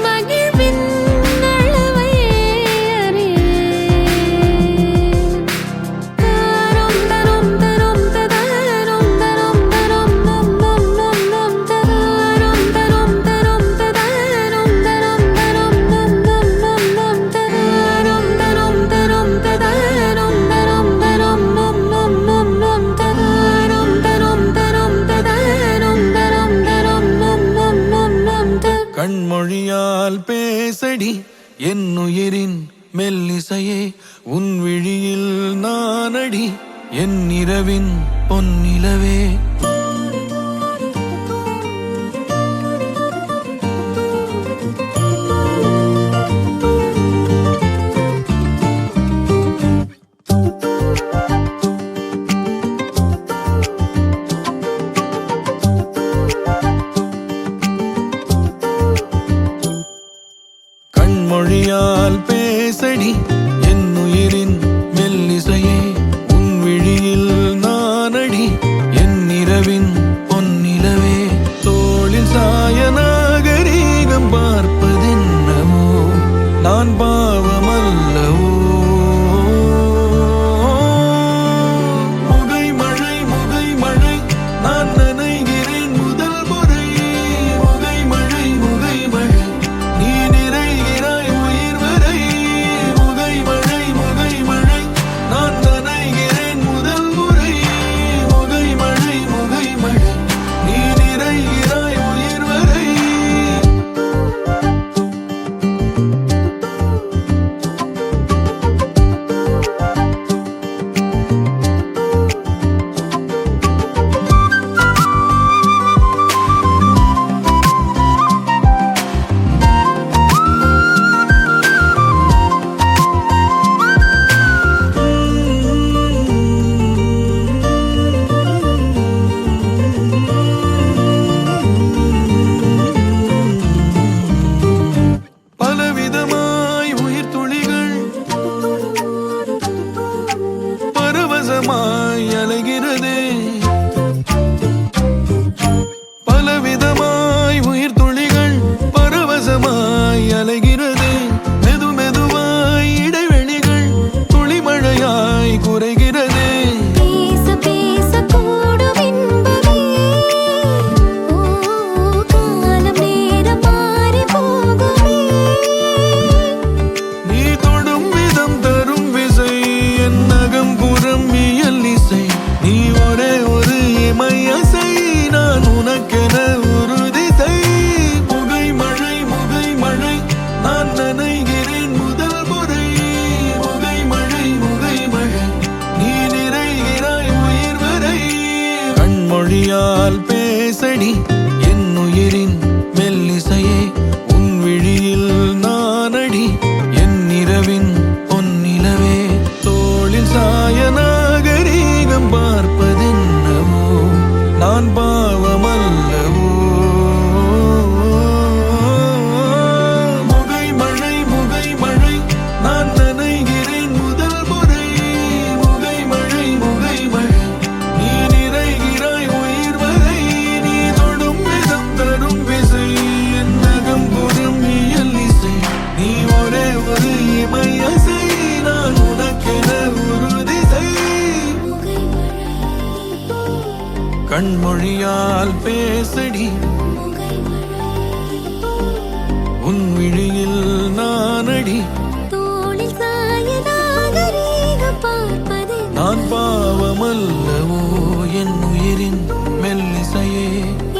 மகிழ்வின் அளவை அறியேன் தரும் தரும் தரும் தரும் தரும் தரும் நம் நம் நம் நம் தரும் தரும் தரும் தரும் தரும் தரும் நம் நம் நம் நம் தரும் தரும் தரும் தரும் தரும் தரும் நம் நம் நம் நம் தரும் தரும் தரும் தரும் தரும் தரும் நம் நம் நம் நம் கண்மொழியால் பேசடி என் உயிரின் மெல்லிசையே உன் விழியில் நானடி என் இரவின் பொன்னிலவே கண்மொழியால் பேசடி என் உயிரின் மெல்லிசையே உன் விழியில் நான் பலவிதமாய் உயிர் துளிகள் பரவசமாய் அலைகிறது. மெதுவாய் இடைவெளிகள் துளிமழையாய் குறைகிறது. பேச பேச கூடும் இன்பமே காலம் நேரம் மாறி போகுமே. நீ தொடும் விதம் தரும் விசை என் நகம் புறம் இயல் இசை. நீ ஒரே ஒரு இமையசை நான் உனக்கென உறுதி செய். முகை மழை நான் நனைகிறேன் முதல் முறை. முகை மழை நீ நிறைகிறாய் உயிர் வரை. கண்மொழியால் பேசடி என் உயிரின் மெல்லிசையே. உன் விழியில் நானடி என் இரவின் பொன்னிலவே. தோளில் சாய நாகரீகம் பார்ப்பதென்னவோ நான் பாவமல்லவோ. முகை மழை நான் நனைகிறேன் முதல் முறை. முகை மழை நீ நிறைகிறாய் உயிர் வரை. நீ தொடும் விதம் தரும் விசை என் நகம் புறம் இயல் இசை. நீ ஒரே ஒரு இமையசை நான் உனக்கென உறுதி செய். கண்மொழியால் பேசடி உன் விழியில் நானடி தோளில் சாய நாகரீகம் பார்ப்பது நான் பாவமல்லவோ என் உயிரின் மெல்லிசையே.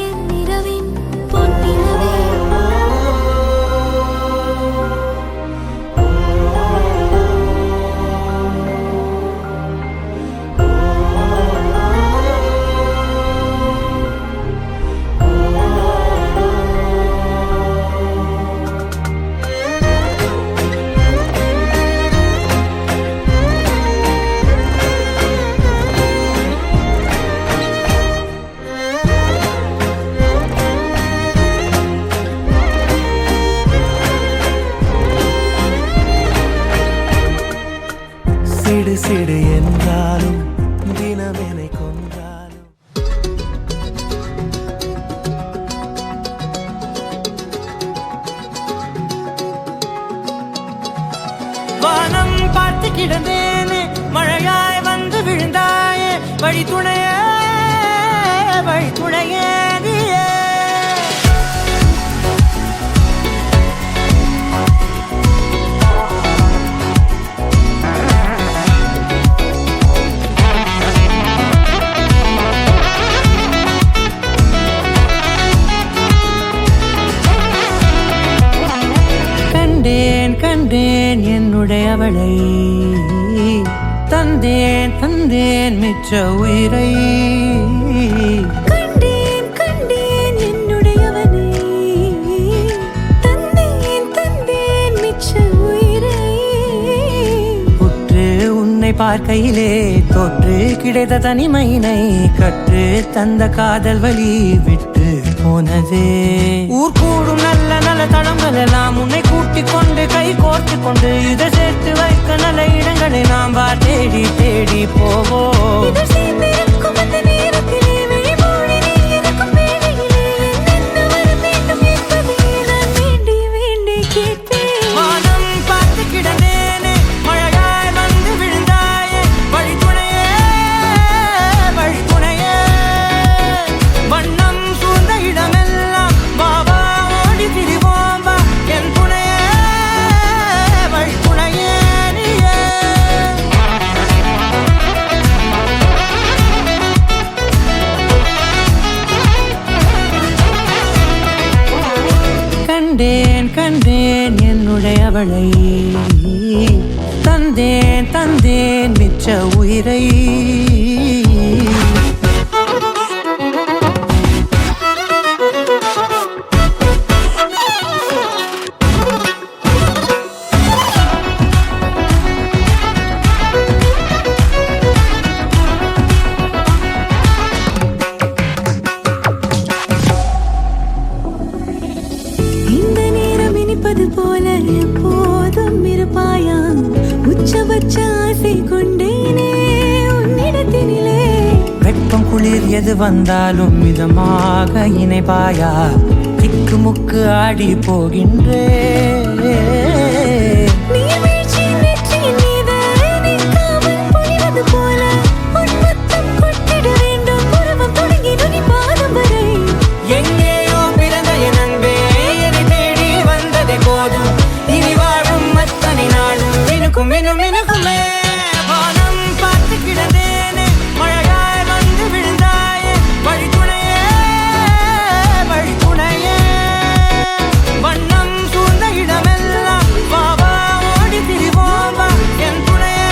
என் இரவின் பொன்னிலவே. சிடு சிடு என்றாலும் தினமெனை கொன்றாலும். வானம் பார்த்து கிடந்தேனே மழையாய் வந்து விழுந்தாயே. வழி துணையே நீயே. கண்டேன் என்னுடையவளை. தந்தேன் மிச்ச உயிரை. கண்டேன் என்னுடையவனை. தந்தேன் மிச்ச உயிரை. உற்று உன்னை பார்க்கையிலே தொற்று கிடைத்த தனிமையினை கற்று தந்த காதல் வழி விட்டு போனதே. ஊர் கூடும் நல்ல நல்ல தளங்கள் எல்லாம் உன்னை கூட்டிக் கொண்டு கை கோர்த்து கொண்டு இதை சேர்த்து வைக்க நல்ல இடங்களை நாம் வா தேடி தேடி போவோம். இதழ் சேர்ந்திருக்கும் அந்த நேரத்திலே விழிமூடி நீ இருக்கும் வேளையிலே என்னென்ன வர வேண்டும் என்பதை நான் வேண்டி வேண்டி கேட்பேன். வானம் பார்த்து கிடந்தேனே மழையாய் வந்து விழுந்தாயே. வழி துணையே வண்ணம் சூழ்ந்த இடமெல்லாம் பாவா ஓடி திரிவோம் வா. என் துணையே வழி துணையே நீயே. கண்டேன் என்னுடையவளை. தந்தேன் மிச்ச உயிரை. உச்சபட்ச ஆசை கொண்டேனே உன்னிடத்தினிலே எது வந்தாலும் மிதமாக இணைப்பாயா திக்கு முக்கு ஆடி போகின்றே நீர்வீழ்ச்சி நெற்றியின் மீது நிற்காமல் பொழிவது போல உன் முத்தம் கொட்டிட வேண்டும் உருவம் தொடங்கி நுனி பாதம் வரை எங்கேயோ பிறந்த என் அன்பே என்னை தேடி வந்ததே போதும் இனி வாழும் அத்தனை நாளும் எனக்கும் இன்னும் எனக்குமே வானம் பார்த்து கிடந்தேனே மழையாய் வந்து விழுந்தாயே வழித்துணையே வழித்துணையே வண்ணம் சூழ்ந்த இடமெல்லாம் வா வா ஓடி திரிவோம் வா என் துணையே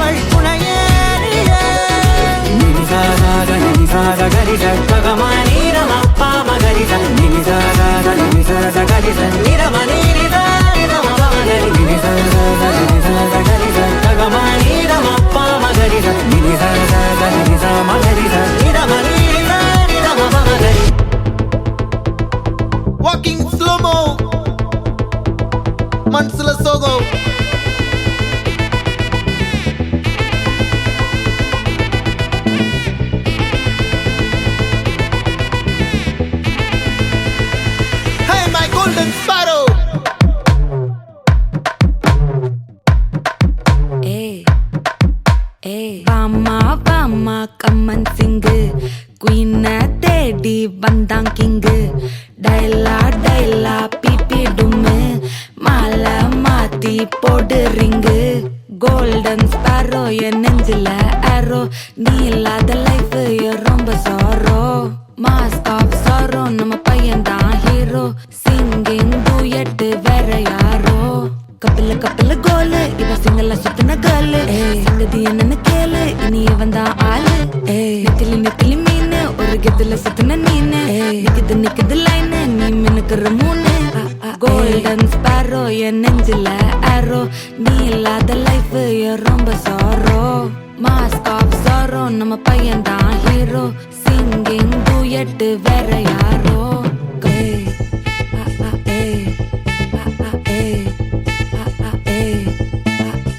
வழித்துணையே நினிசாக நினிசாக கரிச ககமானி ரமப்பா மகரிச நினிசாக நினிசாக கரிச நிரமணி நிதா நிரம மகரி நினிசாக கரிச ககமானி ரமப்பா மகரிச நினிசாக நினிசா மகரிச நிரமணி நிதா நிரம மகரி Walking slow-mo మనసుల సోగం Hey my golden sparrow வாமா வாமா கம்மன் சிங்கு குயின தேடி வந்தான் கிங்கு டைலா டைலா பிபி டும்மு மாலை மாத்தி போடு ரிங்கு கோல்டன் ஸ்பாரோ என் நெஞ்சில ஆரோ நீ இல்லாத லைஃப் ரொம்ப சாரோ மாஸ்க் ஆஃப் சாரோ நம்ம பையன் தான் ஹீரோ சிங்கிங் டூயட் வேற யாரோ கப்பில கப்பில கோலு இவ சிங்கல்ல சுத்தின கேளு சங்கதி என்னன்னு கேளு இனி இவன் தான் ஆளு நிக்கலி நிக்கலி மீனு ஒரு கெத்துல சுத்தின நீனு நிக்குது லைனு நீ மினுக்குற மூணு கோல்டன் ஸ்பாரோ என் நெஞ்சில ஆரோ நீ இல்லாத லைஃப் ரொம்ப சாரோ மாஸ்க் ஆஃப் சாரோ நம்ம பையன் தான் ஹீரோ சிங்கிங் டூயட் வேற யாரோ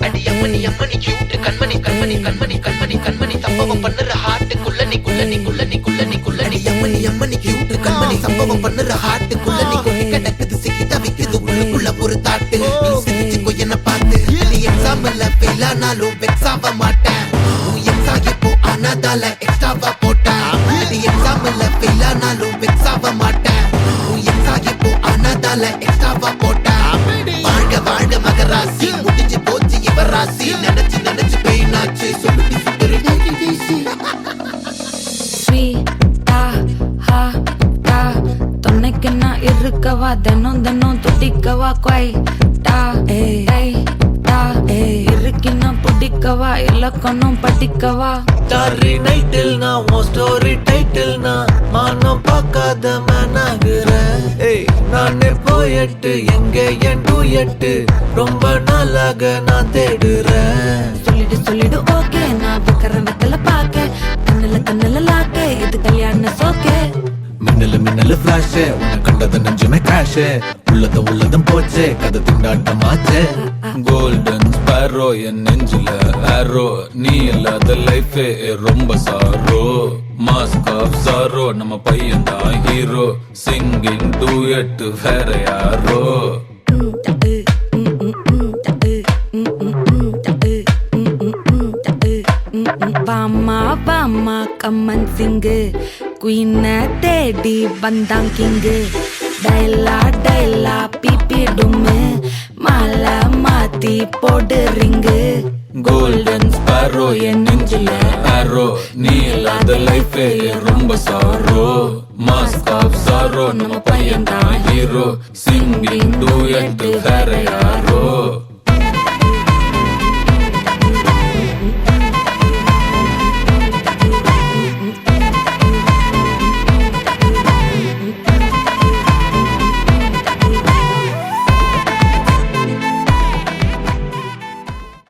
அடி அம்மனி கியூட் கண்மணி கண்மணி கண்மணி கண்மணி கண்மணி சம்பவம் பண்ணுற ஹார்ட்டுக்குள்ள நீ குள்ள நீ குள்ள நீ குள்ள நீ குள்ள நீ அம்மனி கியூட் கண்மணி சம்பவம் பண்ணுற ஹார்ட்டுக்குள்ள நீ கொட்டி கிடக்குது சிக்கி தவிக்குது உள்ளுக்குள்ள ஒரு தாட்டு நீ சிரிச்சுக்கோ என்ன பார்த்து நீ எக்ஸாம்பிள் ஃபெயில் ஆனாலும் வெக்ஸ் ஆக மாட்டேன் உன் எக்ஸாம் இப்போ ஆனதால எக்ஸ்ட்ராவா போட்டேன் நீ எக்ஸாம்பிள் ஃபெயில் ஆனாலும் வெக்ஸ் ஆக மாட்டேன் உன் எக்ஸாம் இப்போ ஆனதால எக்ஸ்ட்ராவா போட்டேன் வாழ்க வாழ்க மகராசி முடிஞ்சு போச்சு இவர் ராசி நினைச்சு நினைச்சு பெயினாச்சு சொல்லுடி சுந்தரி ஸ்வீட்டா ஹா டா துணைக்கு நான் இருக்கவா தினம் தினம் துடிக்கவா குவை டா ஏய் டா இருக்கினா பிடிக்கவா இலக்கணம் படிக்கவா ஸ்டாரி நைட்டில் நான் உன் ஸ்டோரி டைட்டில் நான் மானம் பார்க்காத மேனாகிறேன் நானே போயட்டு எங்க என் டூயட்டு ரொம்ப நாளாக நான் தேடுறேன் சொல்லிடு ஓகே நான் வைக்கிற வெத்தல பாக்க கண்ணுல லாக்கே இது கல்யாண சோக்கே மின்னலு ஃபிளாஷ் உன்னை கண்டது நெஞ்சுமே கிராஷ் உள்ளதும் போச்சே கதை திண்டாட்டமாச்சே கோல்டன் ஸ்பாரோ என் நெஞ்சில ஆரோ நீ இல்லாத லைஃபே ரொம்ப சாரோ மாஸ்க் ஆஃப் சாரோ நம்ம பையன் தான் ஹீரோ சிங்கிங் டூயட் வேற யாரோ வாமா வாமா கம்மன் சிங்கு குயின தேடி வந்தான் கிங்கு டைலா டைலா பிபி டும்மு மாலை மாத்தி போடு ரிங்கு கோல்டன் ஸ்பாரோ என் நெஞ்சில ஆரோ நீ இல்லாத லைஃபே ரொம்ப சாரோ மாஸ்க் ஆஃப் சாரோ நம்ம பையன் தான் ஹீரோ சிங்கிங் டூயட் வேற யாரோ